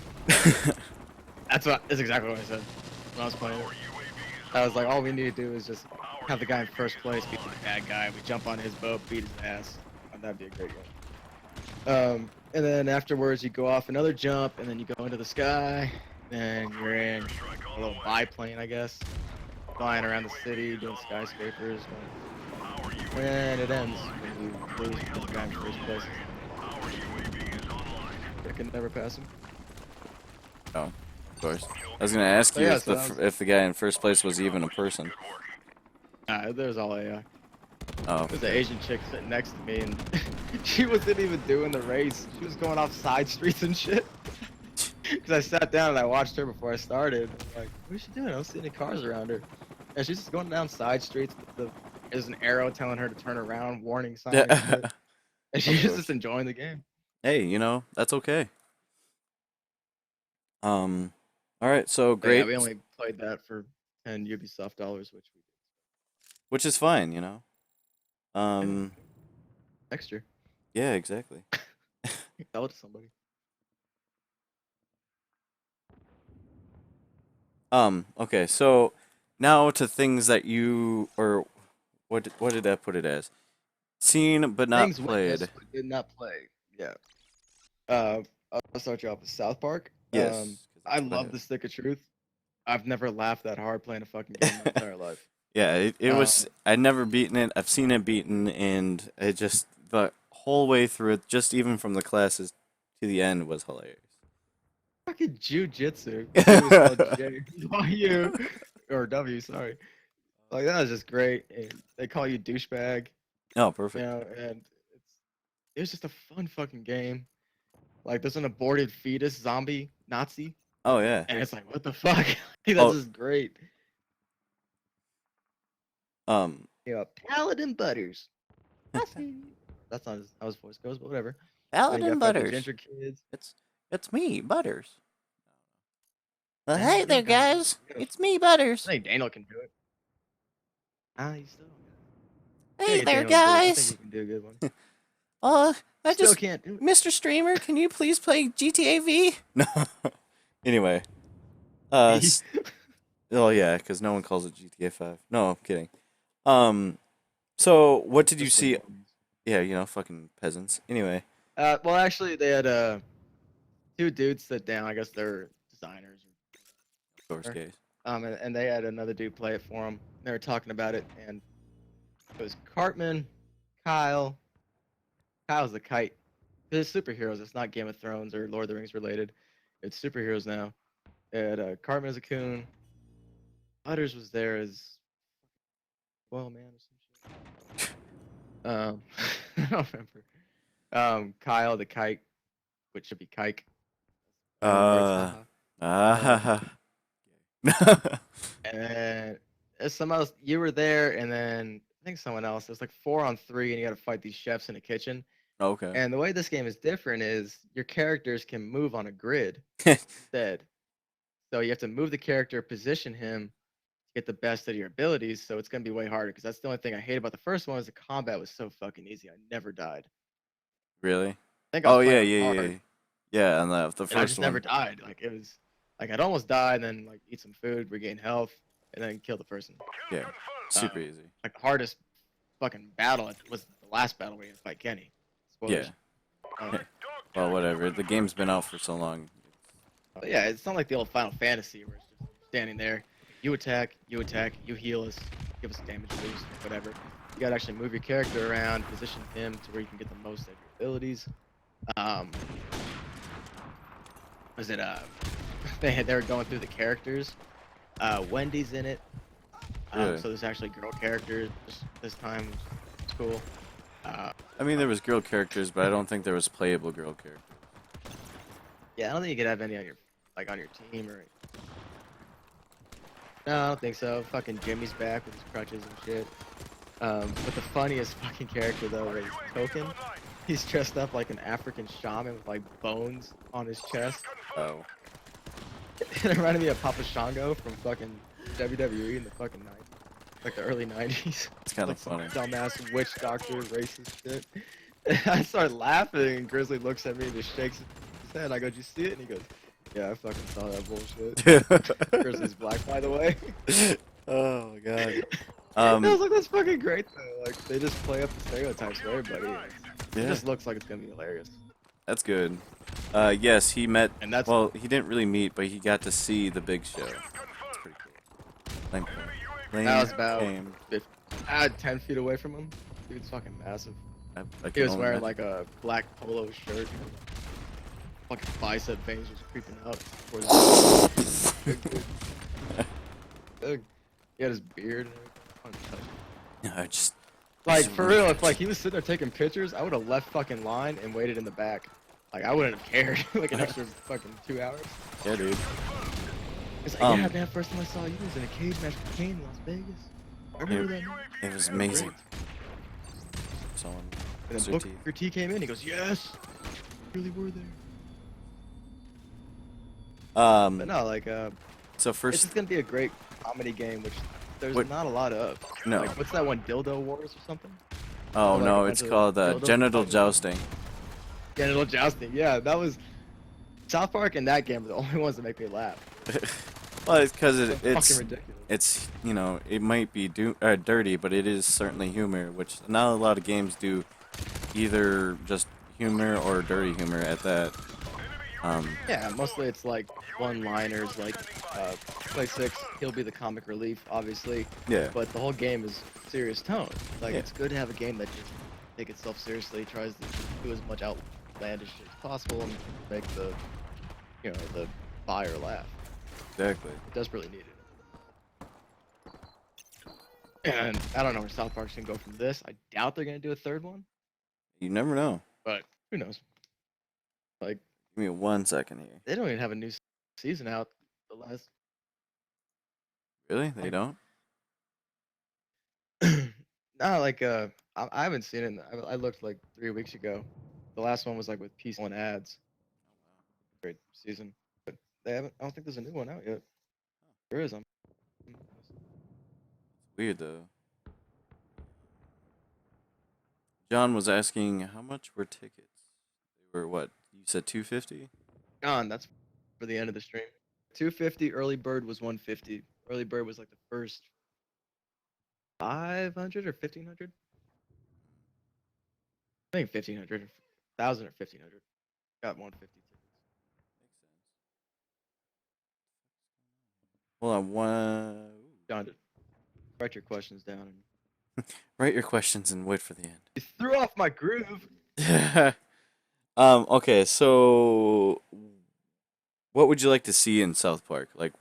That's exactly what I said when I was playing it. I was like, all we need to do is just have the guy in first place beat the bad guy. We jump on his boat, beat his ass. And that'd be a great game. And then afterwards, you go off another jump, and then you go into the sky. Then you're in a little biplane, I guess, flying around the city, doing skyscrapers. And it ends when you lose the guy in first place. I can never pass him. Oh, of course. I was gonna ask So you yeah, if so the that was- if the guy in first place was even a person. There's all AI. Oh, There's an Asian chick sitting next to me, and she wasn't even doing the race. She was going off side streets and shit. Because I sat down and I watched her before I started. I'm like, what is she doing? I don't see any cars around her. And she's just going down side streets. There's an arrow telling her to turn around, warning sign. And shit. And she Of was course. just enjoying the game. hey, that's okay. All right, so But great, yeah, we only played that for 10 Ubisoft dollars, which we which is fine, next year. Yeah, exactly. Sell it to somebody. Okay, so now to things that you or what did I put it as? Seen but not Things played. witnessed but did not play. Yeah. I'll start you off with South Park. Yes. 'cause I that's what love have. The Stick of Truth. I've never laughed that hard playing a fucking game my entire life. Yeah, it was. I'd never beaten it. I've seen it beaten, and it just the whole way through it, just even from the classes to the end, was hilarious. Fucking jujitsu. It was called J-Y-U or W. Sorry. Like that was just great. And they call you douchebag. Oh, perfect. And it was just a fun fucking game. Like there's an aborted fetus zombie Nazi, Oh yeah. and it's like what the fuck? That's Oh. just great. Yeah, Paladin Butters. That's not how his voice goes, but whatever. And you got fucking Ginger Kids. It's me, Butters. Well, hey there, guys. It's me, Butters. I think Daniel can do it. You still don't. Hey I there, think Daniel can do it. I guys. think he can do a good one. I Still can't do it. Mr. Streamer, can you please play GTA V? No. Anyway. Oh yeah, because no one calls it GTA 5. No, I'm kidding. So what did you Just see? the normies. Yeah, fucking peasants. Anyway. Well, actually, they had two dudes sit down. I guess they're designers. Of course, Sure. guys. And they had another dude play it for them. They were talking about it, and it was Cartman, Kyle. Kyle's the kite. It's superheroes. It's not Game of Thrones or Lord of the Rings related. It's superheroes now. And Cartman is a coon. Butters was there as well, man, or some shit. I don't remember. Kyle the kite, which should be kike. And then there's some else. You were there, and then I think someone else. There's like 4-on-3, and you got to fight these chefs in a kitchen. Okay. And the way this game is different is your characters can move on a grid instead. So you have to move the character, position him to get the best of your abilities. So it's gonna be way harder because that's the only thing I hate about the first one is the combat was so fucking easy. I never died. Really? I think I was Oh yeah, playing yeah, hard, yeah. Yeah, and the and I first just one. never died. Like it was like I'd almost die, and then like eat some food, regain health, and then kill the person. Yeah. Super easy. Like the hardest fucking battle was the last battle where you had to fight Kenny. Spoilers. Yeah. Well, whatever. The game's been out for so long. But yeah, it's not like the old Final Fantasy where it's just standing there. You attack, you heal us, give us a damage boost, whatever. You gotta actually move your character around, position him to where you can get the most of your abilities. Was it they were going through the characters. Wendy's in it. Really? So there's actually girl characters this time, which is cool. I mean, there was girl characters, but I don't think there was playable girl characters. Yeah, I don't think you could have any on your on your team or. No, I don't think so. Fucking Jimmy's back with his crutches and shit. But the funniest fucking character though is Token. He's dressed up like an African shaman with like bones on his chest. Oh. It reminded me of Papa Shango from fucking WWE in the fucking like the early 90s. It's kind Like of some funny. dumbass witch doctor racist shit. And I started laughing and Grizzly looks at me and just shakes his head. I go, did you see it? And he goes, yeah, I fucking saw that bullshit. Grizzly's black, by the way. Oh my god. I was like, that's fucking great though. Like they just play up the stereotypes for everybody. It Yeah, just looks like it's gonna be hilarious. that's good. Yes, he met. And that's Well, he didn't really meet, but he got to see the Big Show. That's pretty cool. Lame play. Lame That was about game. 10 feet away from him. Dude's fucking massive. I He can was only wearing imagine. like a black polo shirt. Fucking bicep veins just creeping out. towards his- Big dude. Big. He had his beard and everything. I wanted to touch him. I just. Like just for wanna real, touch if like he was sitting there taking pictures, I would have left fucking line and waited in the back. Like I wouldn't have cared. Like an extra fucking 2 hours. Yeah, dude. It's like, yeah, man. First time I saw you was in a cage match with Kane in Las Vegas. I remember that. Man. It was amazing. Someone. And Mr. then T. Booker T came in. He goes, yes, really were there. But no, like So it's first, just gonna be a great comedy game, which there's What- not a lot of. no. Like, what's that one? Dildo Wars or something? Oh like a no, bunch it's of called dildos genital fighting. jousting. Genital jousting. Yeah, that was. South Park and that game are the only ones that make me laugh. Well, it's because It's it's fucking ridiculous. it's it might be dirty, but it is certainly humor, which not a lot of games do either just humor or dirty humor at that. Yeah, mostly it's like one-liners, like Play 6, he'll be the comic relief, obviously, Yeah, but the whole game is serious tone. Like, Yeah. it's good to have a game that just take itself seriously, tries to do as much outlandish shit as possible and make the, the buyer laugh. exactly. It desperately need it. And I don't know where South Park's gonna go from this. I doubt they're gonna do a third one, You never know. but who knows? Like, Give me 1 second here. they don't even have a new season out. The last Really? They don't? No, like I haven't seen it. I looked like 3 weeks ago. The last one was like with peace and ads. Great season, but they haven't. I don't think there's a new one out yet. There is. Weird though. John was asking how much were tickets. They were what? You said 250? Gone. That's for the end of the stream. 250. Early bird was 150. Early bird was like the first 500 or 1500. I think 1500, 1000 or 1500. Got 150 tickets. Hold on, one. John, just write your questions down. Write your questions and wait for the end. You threw off my groove. Okay, so what would you like to see in South Park? Like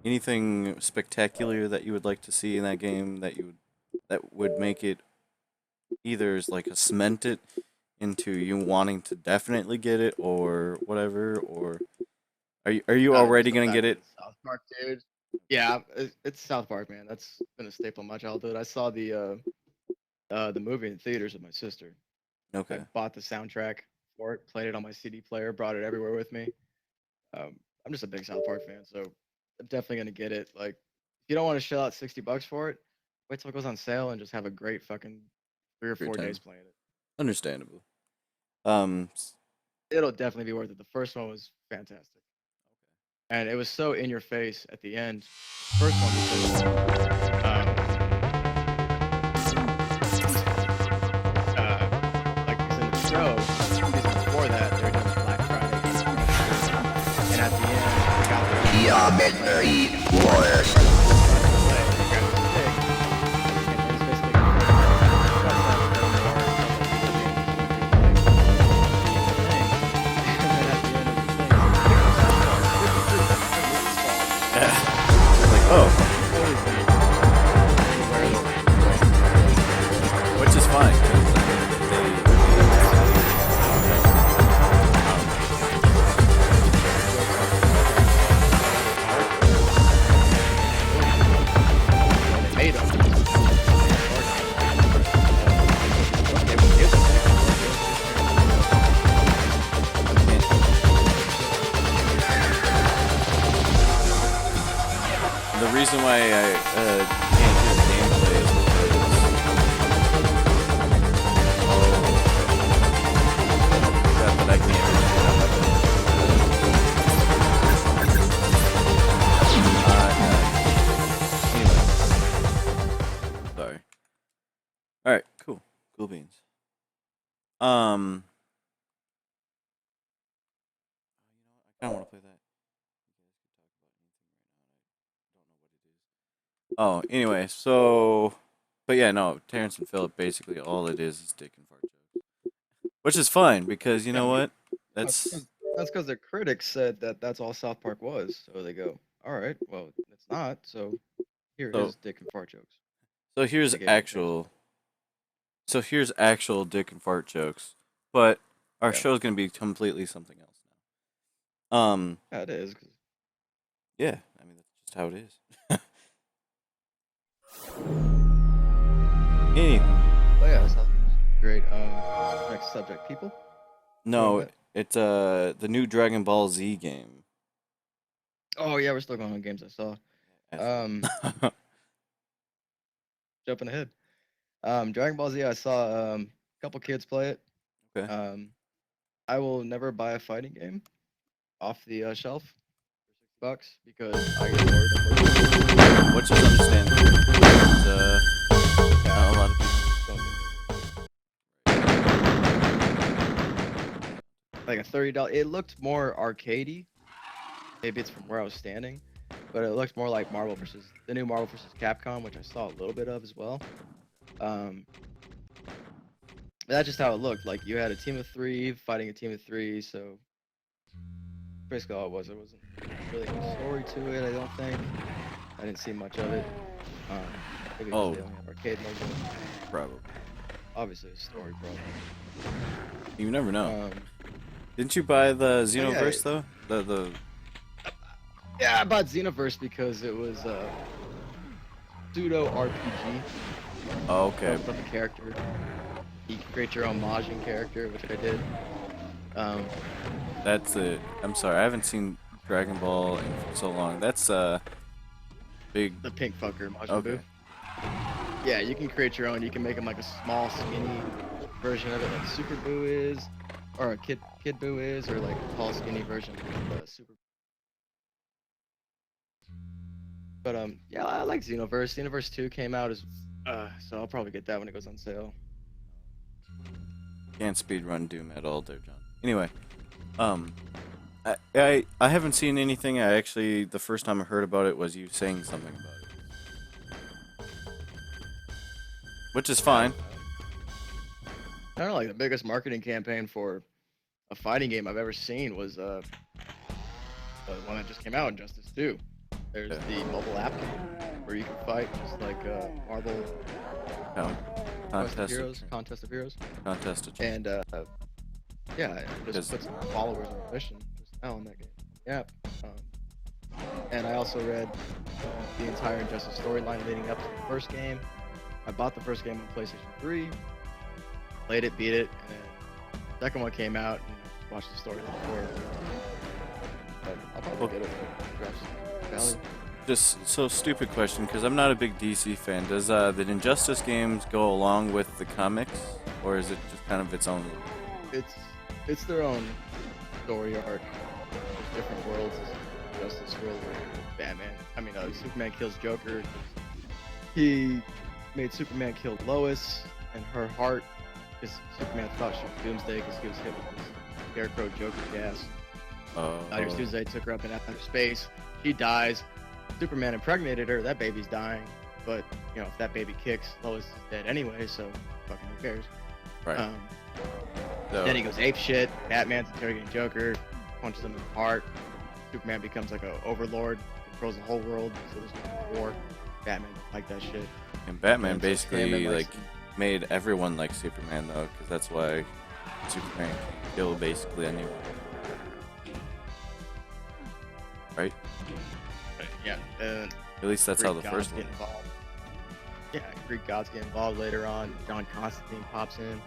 anything spectacular that you would like to see in that game that would make it either as like a cement it into you wanting to definitely get it or whatever, or are you already gonna get it? South Park, dude. Yeah, it's South Park, man. That's been a staple of my childhood. I saw the movie in theaters with my sister. Okay. I bought the soundtrack for it, played it on my CD player, brought it everywhere with me. I'm just a big South Park fan, so I'm definitely gonna get it. Like, if you don't want to shell out $60 for it, wait till it goes on sale and just have a great fucking 3 or Great 4 time. days playing it. Understandable. It'll definitely be worth it. The first one was fantastic. And it was so in your face at the end. The first one because like because in the show, season before that, they were doing Black Friday. And at the end, they got their Geometry Wars. Like, oh, which is fine. reason why I can't do gameplay is because that I can't really anyway. Sorry. Alright, cool. Cool beans. I kinda wanna play that. Oh, anyway, so, but yeah, no, Terrence and Phillip, basically all it is dick and fart jokes, which is fine because you know what? That's That's because the critics said that that's all South Park was. So they go, all right, well, it's not. So here So- is dick and fart jokes. so here's They gave me a chance. actual dick and fart jokes, but our Yeah. show's gonna be completely something else now. Yeah, it is. 'Cause Yeah, I mean that's just how it is. Anyway, Oh yeah, that's great. Next subject, people. no, What? it's the new Dragon Ball Z game. Oh yeah, we're still going on games. I saw. Um, jumping ahead. Dragon Ball Z. I saw a couple kids play it. Okay. I will never buy a fighting game off the shelf for $6 because I get bored of looking. Which is understandable. Not a lot of people. Like a $30. It looked more arcadey. Maybe it's from where I was standing, but it looked more like the new Marvel vs. Capcom, which I saw a little bit of as well. That's just how it looked. Like you had a team of 3 fighting a team of 3, so basically all it was. There wasn't really a story to it. I don't think. I didn't see much of it. Maybe because they only have arcade mode. Probably. Obviously, a story problem. You never know. Um, Didn't you buy the yeah, Xenoverse though? The Yeah, I bought Xenoverse because it was a pseudo RPG. oh, okay. Of a character. You can create your own Majin character, which I did. That's it. I'm sorry, I haven't seen Dragon Ball in so long. That's big. The pink fucker, Majin Okay. Buu. Yeah, you can create your own. You can make him like a small, skinny version of it, like Super Buu is, or a Kid Buu is, or like a tall, skinny version of Super. But yeah, I like Xenoverse. Xenoverse 2 came out so I'll probably get that when it goes on sale. Can't speedrun Doom at all, there, John. Anyway, I haven't seen anything. I actually the first time I heard about it was you saying something about it, which is fine. I don't know, like the biggest marketing campaign for a fighting game I've ever seen was the one that just came out, Injustice 2. There's Yeah. the mobile app where you can fight just like Marvel No, Contest of Heroes. contest. And yeah, I Because- just put some followers on a mission just now in that game. Yeah. And I also read the entire Injustice storyline leading up to the first game. I bought the first game on PlayStation 3, played it, beat it, and then the second one came out and watched the storyline for it. But I'll probably get it for Graphics value. Just so stupid question because I'm not a big DC fan. Does the Injustice games go along with the comics, or is it just kind of its own? It's their own story arc. There's different worlds. There's Justice World where Batman. Superman kills Joker. He made Superman kill Lois and her heart because Superman thought she was Doomsday because he was hit with this Scarecrow Joker gas. Doomsday took her up in outer space. She dies. Superman impregnated her. That baby's dying. But if that baby kicks, Lois is dead anyway. So fucking who cares? Right. So- Then he goes ape shit. Batman's interrogating Joker, punches him in the heart. Superman becomes like a overlord, controls the whole world. So there's no war. Batman don't like that shit. And Batman And so basically Sandman likes like him. made everyone like Superman though, because that's why Superman can kill basically anyone. Right? Yeah. And At least that's how the Greek first gods one. get involved. Yeah, Greek gods get involved later on. John Constantine pops in.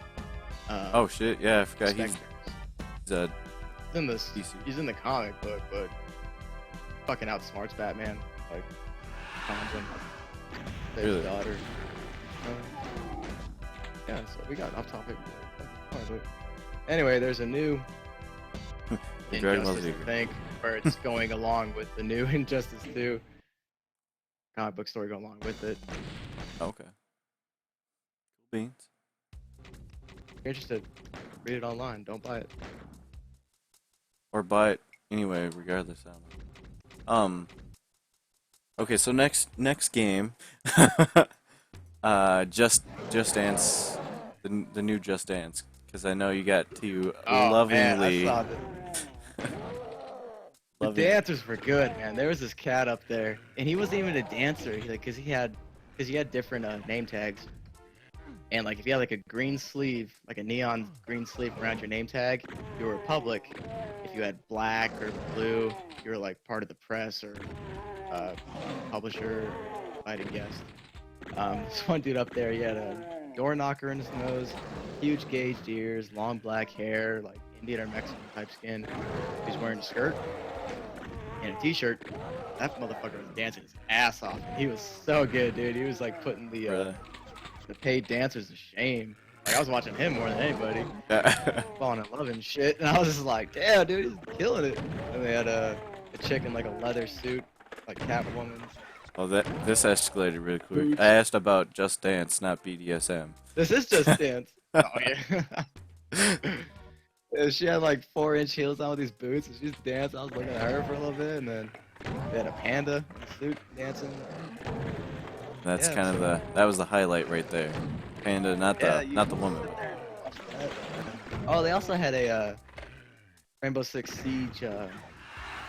Oh shit! Yeah, I forgot Spectre. he's a He's in this. DC. He's in the comic book, but fucking outsmarts Batman. Like Thompson. His Really? daughter. Yeah, so we got off topic. But anyway, there's a new The Dragon Ball Injustice, Z. I think, where it's going along with the new Injustice 2 comic book story going along with it. Okay. Cool beans. If you're interested, read it online. Don't buy it. Or buy it anyway, regardless. I don't know. Okay, so next game, Just Dance, the new Just Dance, because I know you got to lovingly. Man, I saw that. The dancers were good, man. There was this cat up there, and he wasn't even a dancer. Cause he had different name tags, and like if you had like a green sleeve, like a neon green sleeve around your name tag, you were public. If you had black or blue, you were like part of the press or publisher, invited guest. This one dude up there, he had a door knocker in his nose, huge gauged ears, long black hair, like Indian or Mexican type skin. He's wearing a skirt and a t-shirt. That motherfucker was dancing his ass off. He was so good, dude. He was like putting the paid dancers to shame. Like I was watching him more than anybody. Falling in love and shit. And I was just like, damn, dude, he's killing it. And they had a chick in like a leather suit, like Catwoman. Oh, this escalated really quick. I asked about Just Dance, not BDSM. This is Just Dance. Oh yeah. Yeah, she had like 4-inch heels on with these boots, and she's dancing. I was looking at her for a little bit, and then they had a panda in a suit dancing. That's Yeah, kind of so- that was the highlight right there. Panda, not the woman. Oh, they also had a Rainbow Six Siege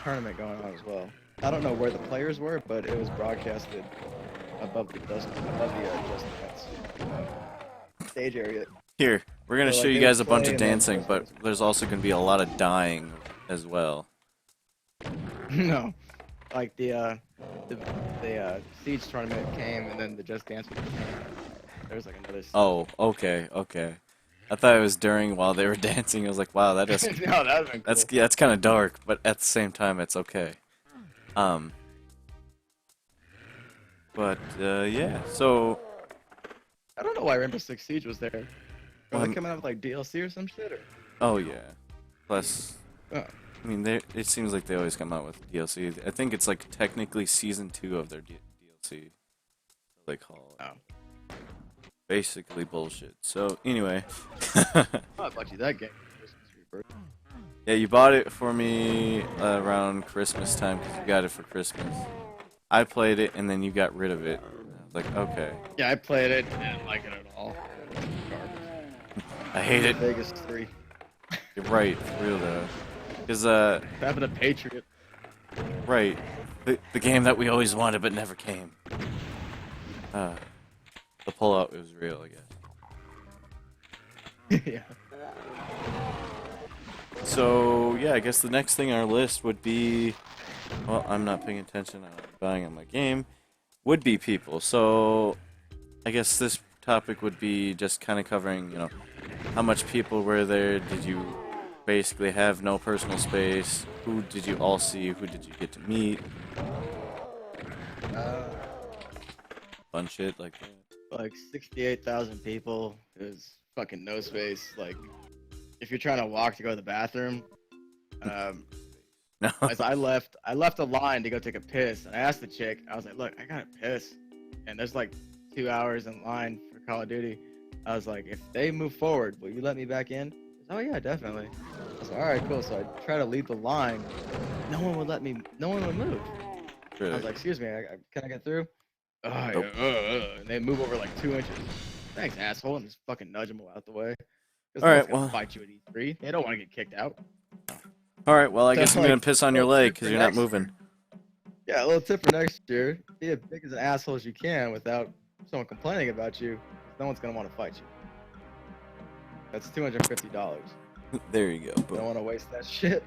tournament going on as well. I don't know where the players were, but it was broadcasted above the Just Dance stage area. Here, we're gonna So, show like, you they guys a would bunch play of and then dancing, but there's also gonna be a lot of dying as well. No, like the Siege tournament came, and then the Just Dance came. There was like another. Oh, okay. I thought it was during while they were dancing. I was like, wow, that is No, that would have been cool. that's kind of dark, but at the same time, it's okay. But yeah. So I don't know why Rainbow Six Siege was there. Are Um, they coming out with like DLC or some shit? Or? oh yeah. Plus, Oh. I mean, it seems like they always come out with DLC. I think it's like technically season 2 of their DLC. They call it. Oh. Basically bullshit. So anyway, Oh, I bought you that game. yeah, you bought it for me around Christmas time because you got it for Christmas. I played it and then you got rid of it. I was like, okay, Yeah, I played it and didn't like it at all. I hate it. Vegas 3. You're right, for real though. Because Having a Patriot. right, the game that we always wanted but never came. The pullout was real, I guess. Yeah. So yeah, I guess the next thing on our list would be, well, I'm not paying attention. I'm buying on my game. Would be people. So I guess this topic would be just kind of covering, you know, how much people were there. Did you basically have no personal space? Who did you all see? Who did you get to meet? Fun shit like that. Like 68,000 people. It was fucking no space. Like, if you're trying to walk to go to the bathroom, No. as I left a line to go take a piss, and I asked the chick, I was like, look, I gotta piss, and there's like 2 hours in line for Call of Duty. I was like, if they move forward, will you let me back in? She was, oh yeah, definitely. I was like, all right, cool. So I try to leave the line. No one would move. I Really? was like, excuse me, can I get through? Oh, Nope. yeah, and they move over like 2 inches. Thanks, asshole, and just fucking nudge them out the way. All right, Gonna well- fight you at E3. They don't want to get kicked out. All right. Well, I So, guess I'm gonna like, piss on your well, leg because for you're not next moving. Yeah, a little tip for next year: be as big as an asshole as you can without someone complaining about you. No one's gonna want to fight you. That's $250. There you go. Don't Boom. want to waste that shit,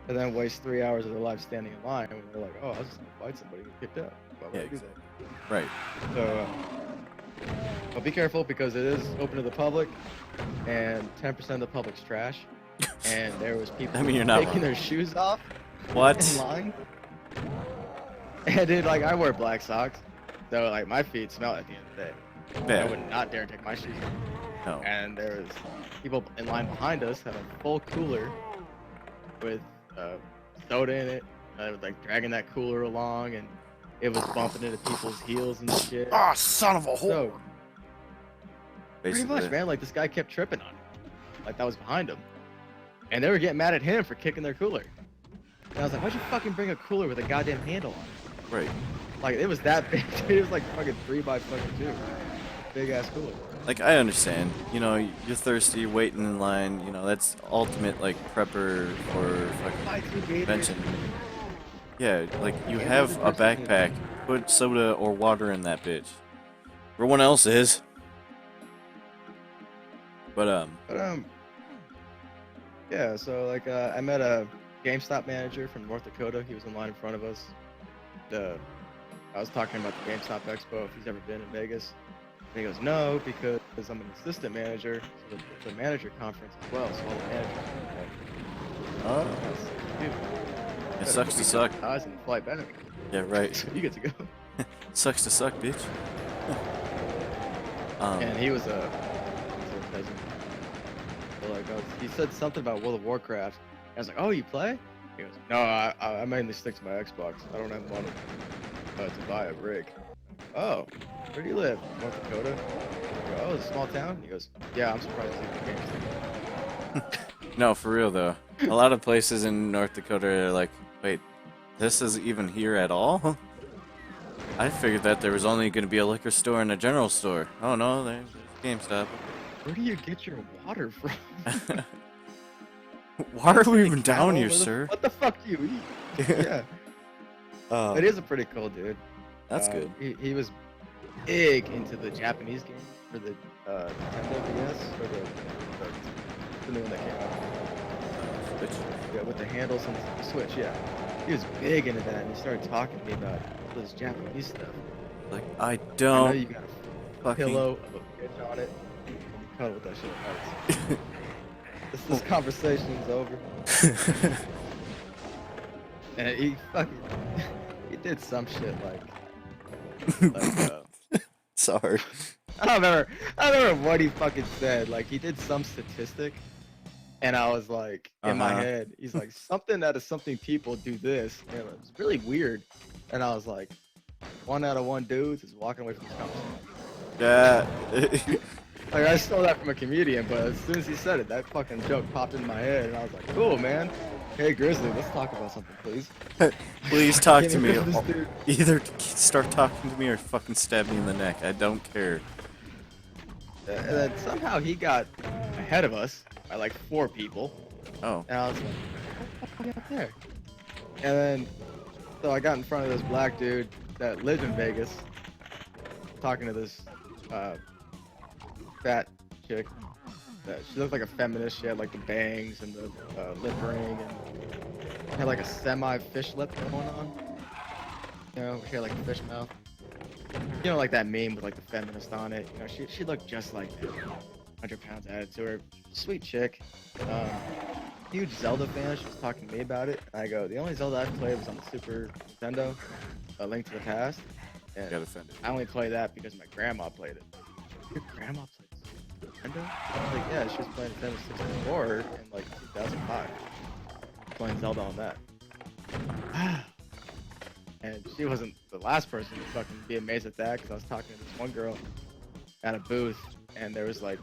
and then waste 3 hours of their life standing in line when they're like, "Oh, I was just gonna fight somebody and get kicked out." Why would Yeah, I do that? exactly. Right. So, but be careful because it is open to the public, and 10% of the public's trash. And there was people I mean, you're not taking wrong. their shoes off in What? line. And dude, like I wear black socks, so like my feet smell at the end of the day. I Yeah. would not dare take my shoes off. No. And there was people in line behind us had a full cooler with soda in it. I was like dragging that cooler along, and it was bumping into people's heels and shit. Ah, son of a whore. So pretty Basically. much, man. Like this guy kept tripping on it, like that was behind him, and they were getting mad at him for kicking their cooler. And I was like, why'd you fucking bring a cooler with a goddamn handle on it? Right. Like it was that big. It was like fucking 3x2, big ass cooler. Like, I understand. You know, you're thirsty, waiting in line. You know, that's ultimate, like, prepper for fucking Buy 2 Gators. convention. Yeah, like, you Yeah, have a 100%. backpack. Put soda or water in that bitch. Everyone else is. But, Yeah. So like, I met a GameStop manager from North Dakota. He was in line in front of us. I was talking about the GameStop Expo. If he's ever been in Vegas. And he goes, no, because I'm an assistant manager. So it's a manager conference as well. So all the managers. oh, Dude, it sucks to suck. Eyes and fly back. Yeah, right. So you get to go. Sucks to suck, bitch. And he was a peasant. So like, he said something about World of Warcraft. I was like, oh, you play? He goes, no, I mainly stick to my Xbox. I don't have money to buy a rig. Oh, where do you live? North Dakota. I go, oh, it's a small town. He goes, yeah, I'm surprised you the games. No, for real though. A lot of places in North Dakota are like, wait, this is even here at all? I figured that there was only going to be a liquor store and a general store. Oh no, there's GameStop. Where do you get your water from? Why are we even Cow? down here, Where the- sir? What the fuck do you eat? Yeah, but he's a pretty cool dude. That's good. He was big into the Japanese game for the Nintendo DS or the new one that came out. Bitch. Yeah, with the handles on the Switch. Yeah, he was big into that, and he started talking to me about all this Japanese stuff. Like, I I know don't you got a fucking... pillow of a bitch on it. You cuddle with that shit. Nice. this conversation's over. And he fucking he did some shit like Sorry. I don't remember what he fucking said. Like he did some statistic, and I was like in my Uh-huh. head, he's like something out of something people do this, and it was really weird. And I was like, 1 out of 1 dudes is walking away from this conversation. Yeah. Like I stole that from a comedian, but as soon as he said it, that fucking joke popped in my head, and I was like, cool, man. Hey Grizzly, let's talk about something, please. Please talk Can't to even me. get this dude. Either start talking to me or fucking stab me in the neck. I don't care. And then somehow he got ahead of us by like 4 people. Oh. And I was like, what the fuck are you up there? And then, so I got in front of this black dude that lived in Vegas, talking to this fat chick. She looked like a feminist. She had like the bangs and the lip ring, and had like a semi-fish lip going on. You know, she had like a fish mouth. You know, like that meme with like the feminist on it. You know, she looked just like that. 100 pounds added to her. Sweet chick. Huge Zelda fan. She was talking to me about it. And I go, the only Zelda I played was on the Super Nintendo, A Link to the Past. And Got offended. I only play that because my grandma played it. Your grandma played Super Nintendo? I was like, yeah, she was playing Nintendo 64 in like 2005. Playing Zelda on that. And she wasn't the last person to fucking be amazed at that, because I was talking to this one girl at a booth, and there was like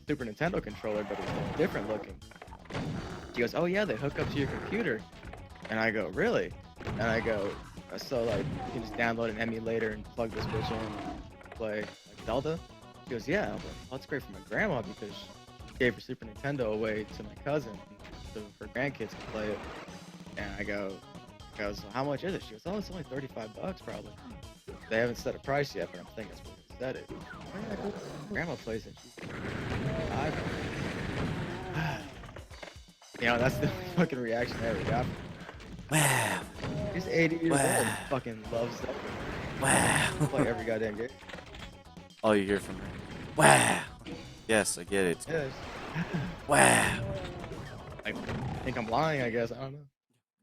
Super Nintendo controller, but it was like, different looking. She goes, oh yeah, they hook up to your computer. And I go, really? And I go, so like you can just download an emulator and plug this bitch in and play like Zelda? She goes, yeah. I was like, well, that's great for my grandma because she gave her Super Nintendo away to my cousin so her grandkids can play it. And I go, so how much is it? She goes, oh, it's only $35 probably. They haven't set a price yet, but I'm thinking that's what they said it. Oh, yeah, cool. Grandma plays it. She's like, you know, that's the only fucking reaction I ever got. Wow. He's 80 years old Wow. and fucking loves Zelda. Wow. Play every goddamn game. All you hear from her. Wow. Yes, I get it. Yes. Wow. I think I'm lying, I guess. I don't know.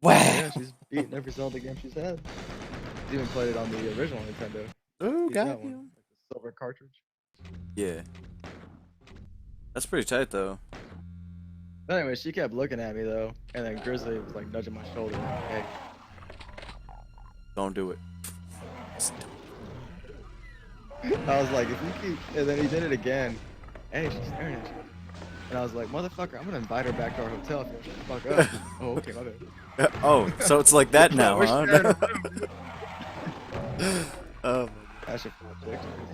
Wow. Yeah, she's beaten every Zelda game she's had. He's even played it on the original Nintendo. Oh, He's got got one, you. like the silver cartridge. Yeah. That's pretty tight though. But anyway, she kept looking at me though, and then Grizzly was like nudging my shoulder. Like, hey, Don't do it. I was like, if you keep, and then he did it again. Hey, she's staring at you. And I was like, motherfucker, I'm gonna invite her back to our hotel if you shut the fuck up. Oh, okay, my bad. Oh, so it's like that now, We're huh? sharing a room, dude. Oh. That shit felt ridiculous.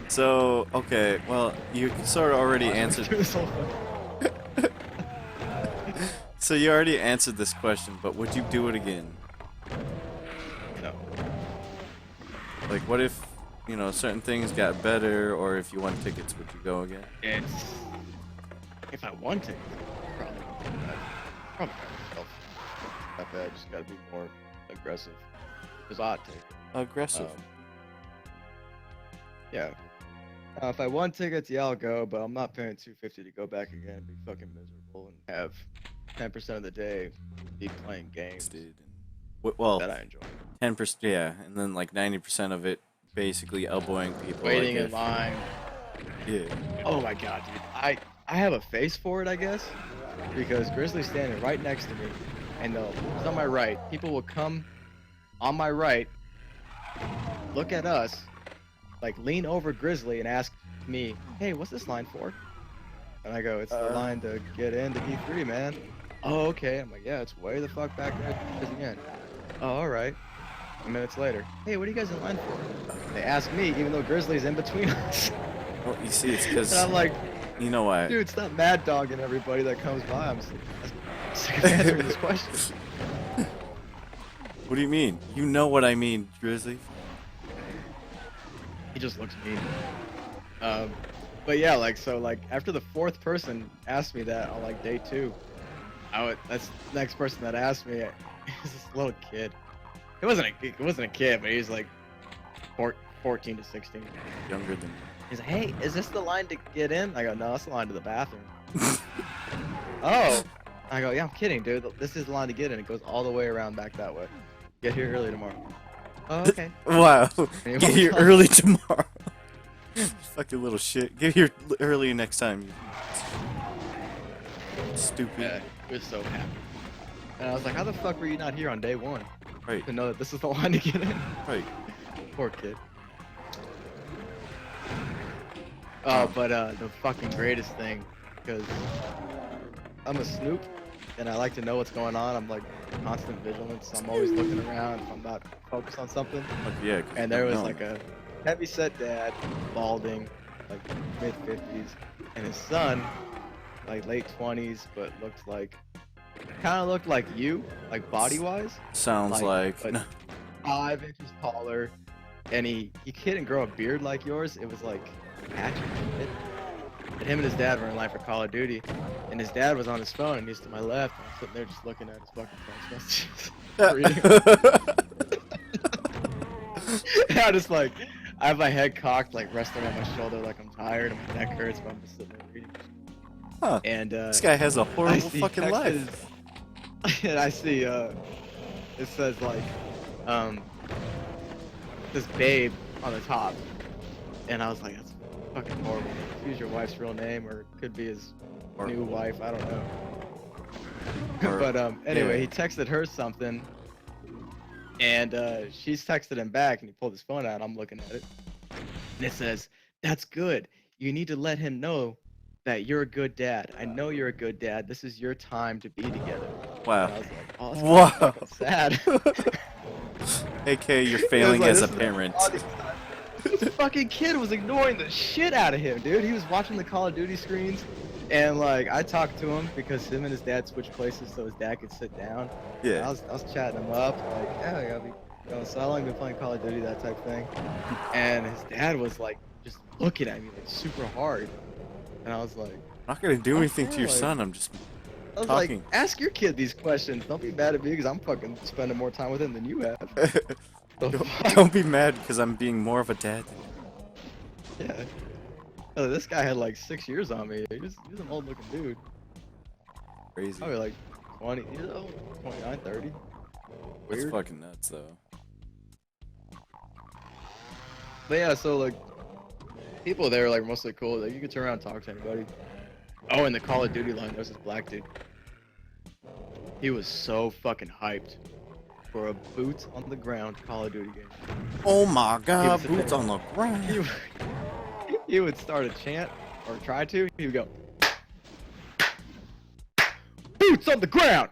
So, okay, well, you sort of already answered. This whole fucking- So you already answered this question, but would you do it again? No. Like, what if, you know, certain things got better, or if you won tickets, would you go again? It's if I want to, probably. Probably myself. Not bad. Just gotta be more aggressive. Cause I'd take it. Aggressive. Yeah. If I won tickets, yeah, I'll go, but I'm not paying $250 to go back again and be fucking miserable and have 10% of the day be playing games Dude. Well, that I enjoy. 10%, yeah, and then like 90% of it basically elbowing people. Waiting like in line. Yeah. Oh my god, dude. I have a face for it, I guess, because Grizzly's standing right next to me, and he's on my right. People will come on my right, look at us, like lean over Grizzly and ask me, "Hey, what's this line for?" And I go, "It's the line to get into E3, man." Oh, okay. I'm like, "Yeah, it's way the fuck back there at the end." Oh, all right. Minutes later, "Hey, what are you guys in line for?" They ask me, even though Grizzly's in between us. Well, you see, it's because And I'm like, you know why? dude, stop mad dogging everybody that comes by. I'm sick of answering this question. What do you mean? You know what I mean, Grizzly. He just looks mean. But yeah, like, so, like, after the fourth person asked me that on, like, day 2, that's the next person that asked me is this little kid. It wasn't a kid, but he was, like, 14 to 16. Younger than He's like, "Hey, is this the line to get in?" I go, "No, that's the line to the bathroom." Oh. I go, "Yeah, I'm kidding, dude. This is the line to get in. It goes all the way around back that way. Get here early tomorrow." Oh, okay. Wow. And he Get walks here off. early tomorrow. Fucking little shit. Get here early next time. You stupid. Yeah, he was so happy. And I was like, "How the fuck were you not here on day 1 Right. to know that this is the line to get in?" Right. Poor kid. Oh, but the fucking greatest thing, because I'm a snoop and I like to know what's going on. I'm like constant vigilance. So I'm always looking around if I'm not focused on something. Like, yeah. 'cause And you there don't was know. like a heavy-set dad, balding, like mid-50s, and his son, like late 20s, but kind of looked like you, like body-wise. Sounds like. but 5 inches taller, and he couldn't grow a beard like yours. It was like patchy. And him and his dad were in line for Call of Duty, and his dad was on his phone, and he's to my left. And I'm sitting there just looking at his fucking text messages, reading them. And I just like, I have my head cocked, like resting on my shoulder, like I'm tired, and my neck hurts, but I'm just sitting there reading. Huh. And This guy has a I horrible see fucking life. texts, and I see it says like this babe on the top, and I was like, that's fucking horrible. Use your wife's real name, or it could be his Or- new wife, I don't know. Or- But anyway, yeah. he texted her something, and she's texted him back, and he pulled his phone out. I'm looking at it, and it says, "That's good. You need to let him know that you're a good dad. I know you're a good dad. This is your time to be together." And I Wow. was like, "Oh, that's Wow. fucking sad." AK, you're It was failing like, as a this is parent. oddest time. This fucking kid was ignoring the shit out of him, dude. He was watching the Call of Duty screens, and like I talked to him because him and his dad switched places so his dad could sit down. And Yeah. I was chatting him up, like, "Yeah, yeah, so how long have you been playing Call of Duty, that type thing." And his dad was like just looking at me like super hard, and I was like, I'm not gonna do anything to your like- son. I'm just. I was Talking. like, ask your kid these questions. Don't be mad at me because I'm fucking spending more time with him than you have. The fuck? Don't be mad because I'm being more of a dad. Yeah. Oh, this guy had like 6 years on me. He was an old looking dude. Crazy. Probably like 20 years old, 29, 30. That's Weird. fucking nuts, though. But yeah, so like people there are like mostly cool. Like you can turn around and talk to anybody. Oh, in the Call of Duty line, there's this black dude. He was so fucking hyped for a boots on the ground Call of Duty game. Oh my god, He was boots on the ground. He would start a chant or try to. He would go, "Boots on the ground."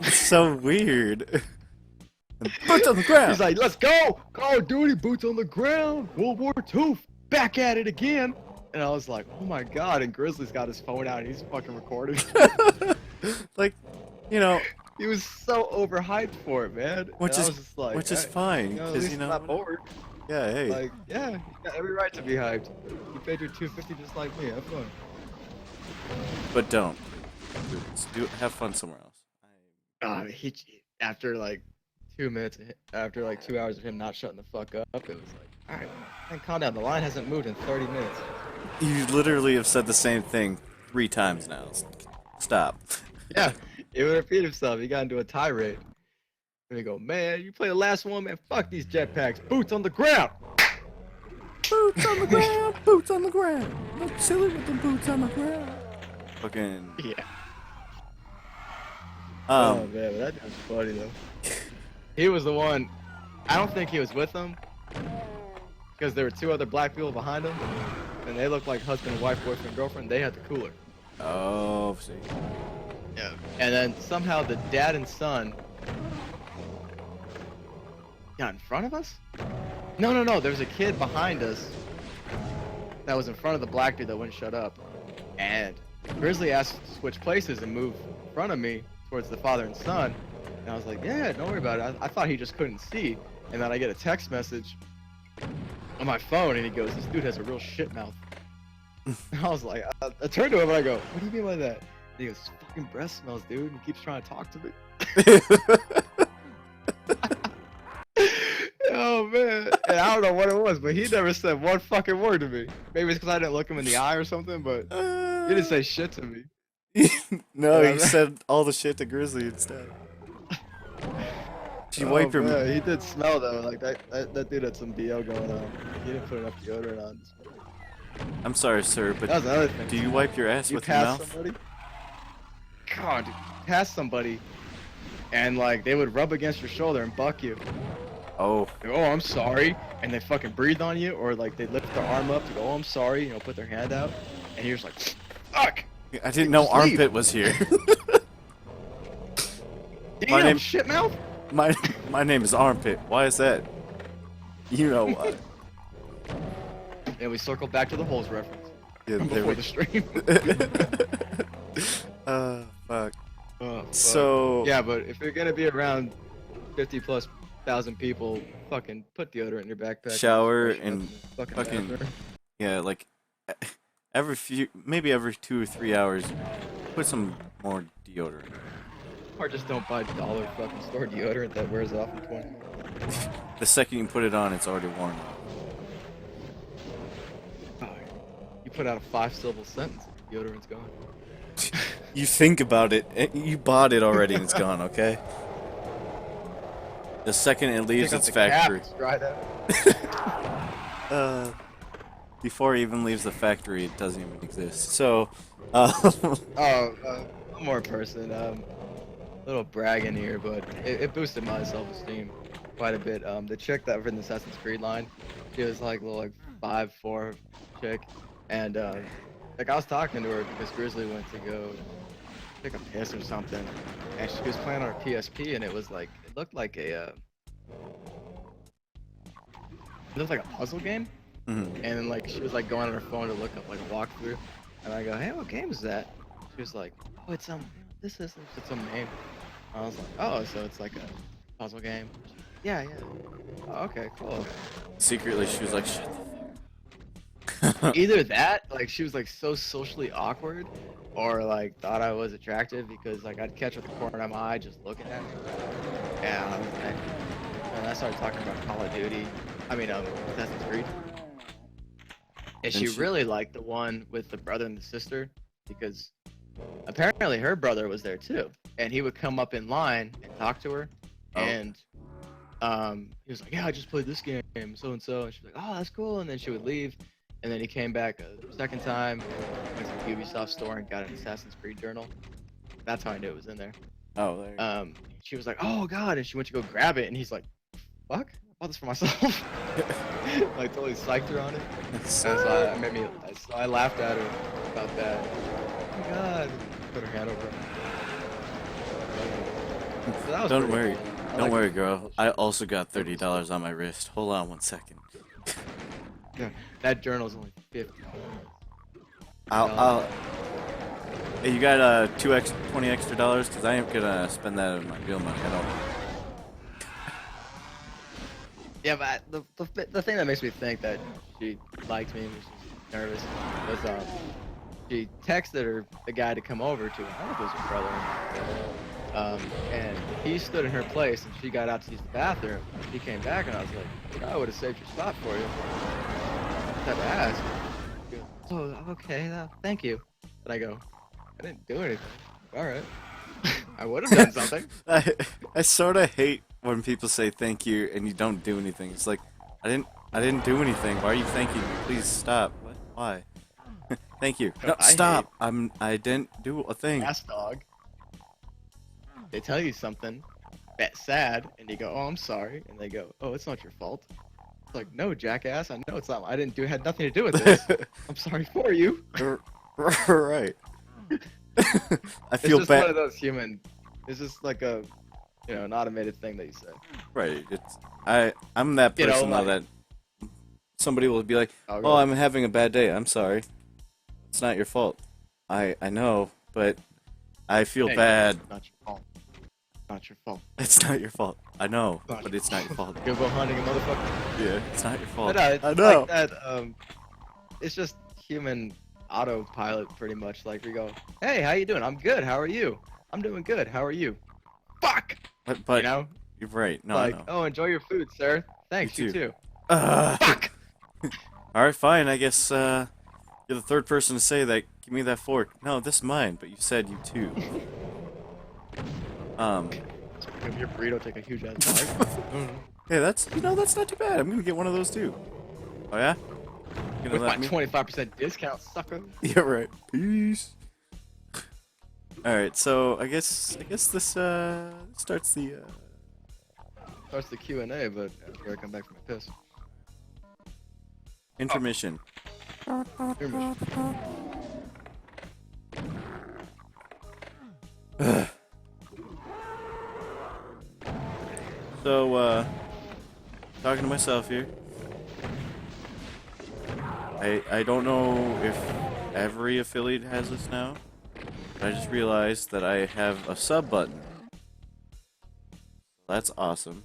It's so weird. Boots on the ground. He's like, "Let's go, Call of Duty, boots on the ground, World War II, back at it again." And I was like, "Oh my god!" And Grizzly's got his phone out and he's fucking recording. Like, you know, He was so overhyped for it, man. which And I is was just like, which is "Hey, fine, at because least I'm not bored." yeah, hey, Like, yeah, you got every right to be hyped. You paid your $250 just like me. Have fun. but don't. Have fun somewhere else. After like 2 minutes, after like 2 hours of him not shutting the fuck up, it was like, all right, man, calm down. The line hasn't moved in 30 minutes. You literally have said the same thing 3 times now. Stop. Yeah, he would repeat himself. He got into a tirade. And he go, "Man, you play the last one, man. Fuck these jetpacks. Boots on the ground." Boots on the ground. Boots on the ground. Look silly with the boots on the ground. Fucking. Yeah. Oh Um. man, that was funny though. He was the one. I don't think he was with them because there were 2 other black people behind him, and they looked like husband and wife, boyfriend, girlfriend. They had the cooler. Oh, see. Yeah. And then somehow the dad and son got in front of us? No. There was a kid behind us that was in front of the black dude that wouldn't shut up. And Grizzly asked to switch places and move in front of me towards the father and son. And I was like, yeah, don't worry about it. I thought he just couldn't see. And then I get a text message on my phone and he goes, "This dude has a real shit mouth." And I was like, I turned to him and I go, "What do you mean by that?" And he goes, "His fucking breath smells, dude." And he keeps trying to talk to me. Oh man, and I don't know what it was, but he never said one fucking word to me. Maybe it's because I didn't look him in the eye or something, but he didn't say shit to me. No, Yeah, he said all the shit to Grizzly instead. Did you Oh, wipe your? man, he did smell though. Like that dude had some BO going on. He didn't put enough deodorant on. I'm sorry, sir, but That was another thing. do you wipe your ass You with your pass mouth? somebody? God, dude, pass somebody, and like they would rub against your shoulder and buck you. Oh, Like, "Oh, I'm sorry," and they fucking breathe on you, or like they lift their arm up to go, "Oh, I'm sorry," put their hand out, and you're just like, "Fuck!" I didn't know Just leave. Armpit was here. Damn, name- shit mouth. my name is Armpit. Why is that? You know why? And we circled back to the holes reference Yeah, from there before we- the stream. Fuck. Oh, fuck. So Yeah, but if you're gonna be around 50+ thousand people, fucking put deodorant in your backpack. Shower Freshen up and in the fucking- bathroom. yeah, like maybe every 2 or 3 hours, put some more deodorant. Or just don't buy dollar fucking store deodorant that wears off in 20 minutes. The second you put it on, it's already worn off. Oh, you put out a 5-syllable sentence, deodorant's gone. You think about it, you bought it already and it's gone, okay? The second it leaves Take out its the cap, factory, it's dried out. before it even leaves the factory, it doesn't even exist. So, One more person. Little bragging here, but it boosted my self-esteem quite a bit. The chick that was in the Assassin's Creed line, she was like a little 5'4" chick, and like I was talking to her because Grizzly went to go take a piss or something, and she was playing on her PSP, and it was like it looked like a puzzle game. mhm. And then like she was like going on her phone to look up like a walkthrough, and I go, "Hey, what game is that?" She was like, "Oh, it's this is it's some name." I was like, "Oh, so it's like a puzzle game?" Yeah. Oh, okay, cool. Secretly, she was like, "Shut Either that, like she was like so socially awkward, or like thought I was attractive because like I'd catch her with the corner of my eye just looking at me. Yeah, and I started talking about Call of Duty. I mean, Assassin's Creed. And she she- really liked the one with the brother and the sister because apparently her brother was there too. and he would come up in line and talk to her, Oh. and he was like, "Yeah, I just played this game, so and so," and she's like, "Oh, that's cool," and then she would leave, and then he came back a second time, went to the Ubisoft store and got an Assassin's Creed journal. That's how I knew it was in there. Oh, there you go. She was like, "Oh God," and she went to go grab it, and he's like, "Fuck, I bought this for myself." Like totally psyched her on it. And so I laughed at her about that. Oh my God, put her hand over it. So that was Don't pretty worry. cool. I Don't like worry, it. girl. I also got $30 on my wrist. Hold on one second. Yeah, that journal's only 50. I'll. Hey, you got 20 extra dollars? Cause I ain't gonna spend that of my real money. I don't. Yeah, but the thing that makes me think that she liked me and was just nervous was she texted the guy to come over to her. I don't know if it was her brother. And he stood in her place and she got out to use the bathroom. She came back and I was like, I would have saved your spot for you. I had to ask. She goes, "Oh, okay, thank you." And I go, "I didn't do anything." All right. I would have done something. I sort of hate when people say thank you and you don't do anything. It's like I didn't do anything. Why are you thanking me? Please stop. What? Why? Thank you. No, I stop. I didn't do a thing. Ass dog. They tell you something that's sad, and you go, "Oh, I'm sorry," and they go, "Oh, it's not your fault." It's like, "No, jackass. I know it's not. I didn't do. Had nothing to do with this. I'm sorry for you." Right. I It's feel just one of bad. those human. It's just like a, an automated thing that you say. Right. I'm that You know, person though like- that somebody will be like, I'll "Oh, go, I'm having a bad day. I'm sorry. It's not your fault." I know, but I feel "Hey, bad. it's not your fault. Not your fault. It's not your fault. I know, Not but your it's not your fault. Go hunting, a motherfucker." Yeah, it's not your fault. But no, it's I know. like that. It's just human autopilot, pretty much. Like we go, "Hey, how you doing? I'm good. How are you? I'm doing good. How are you?" Fuck. But You know, you're right. No, like, no. "Oh, enjoy your food, sir. Thanks. You You too." too." Ugh. Fuck. All right, fine. I guess you're the third person to say that. Give me that fork. No, this is mine. But you said you too. Give your burrito, take a huge ass bite. Hey, that's not too bad. I'm gonna get one of those too. Oh yeah. You gonna With my let me? 25% discount, sucker. Yeah, right. Peace. All right, so I guess this starts the. Starts the Q&A, but after I come back from my piss. Intermission. Intermission. So, talking to myself here. I don't know if every affiliate has this now, but I just realized that I have a sub button. That's awesome.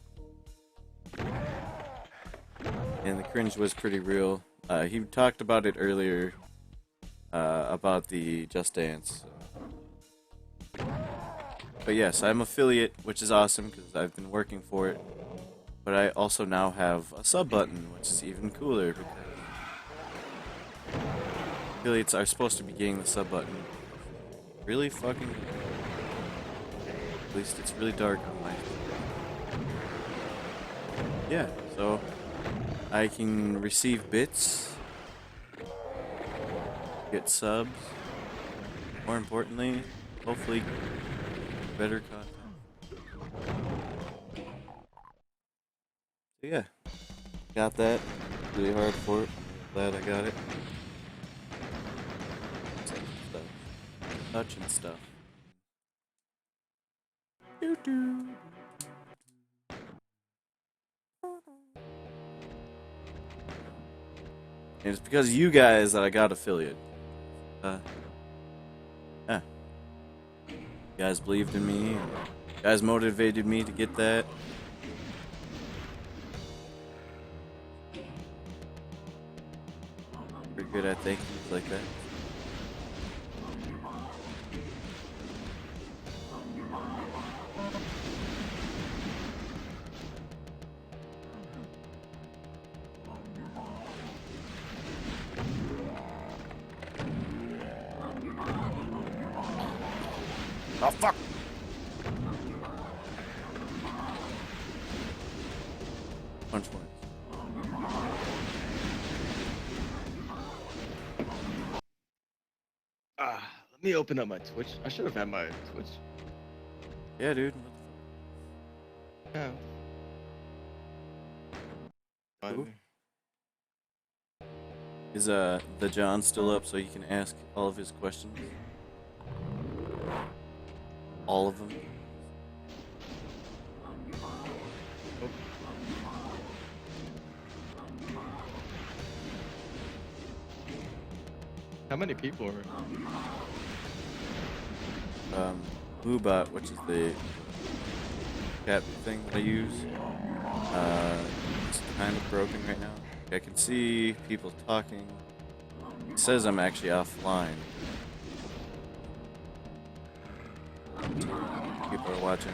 And the cringe was pretty real. He talked about it earlier, about the Just Dance. But yes, I'm affiliate, which is awesome because I've been working for it. But I also now have a sub button, which is even cooler because affiliates are supposed to be getting the sub button. Really fucking. At least it's really dark on my. Yeah, so I can receive bits, get subs. More importantly, hopefully, better content. So yeah, got that. Really hard for it. Glad I got it. Touching stuff. Doo-doo. And it's because of you guys that I got affiliate. Yeah. You guys believed in me. You guys motivated me to get that. Pretty good at thank yous like that. Oh fuck! punch points. Let me open up my Twitch. I should have had my Twitch. Yeah, dude. Yeah. Who? Is the John still up so you can ask all of his questions? All of them? How many people are? Moobot, which is the chat thing that I use, it's kind of broken right now. I can see people talking. It says I'm actually offline. People are watching.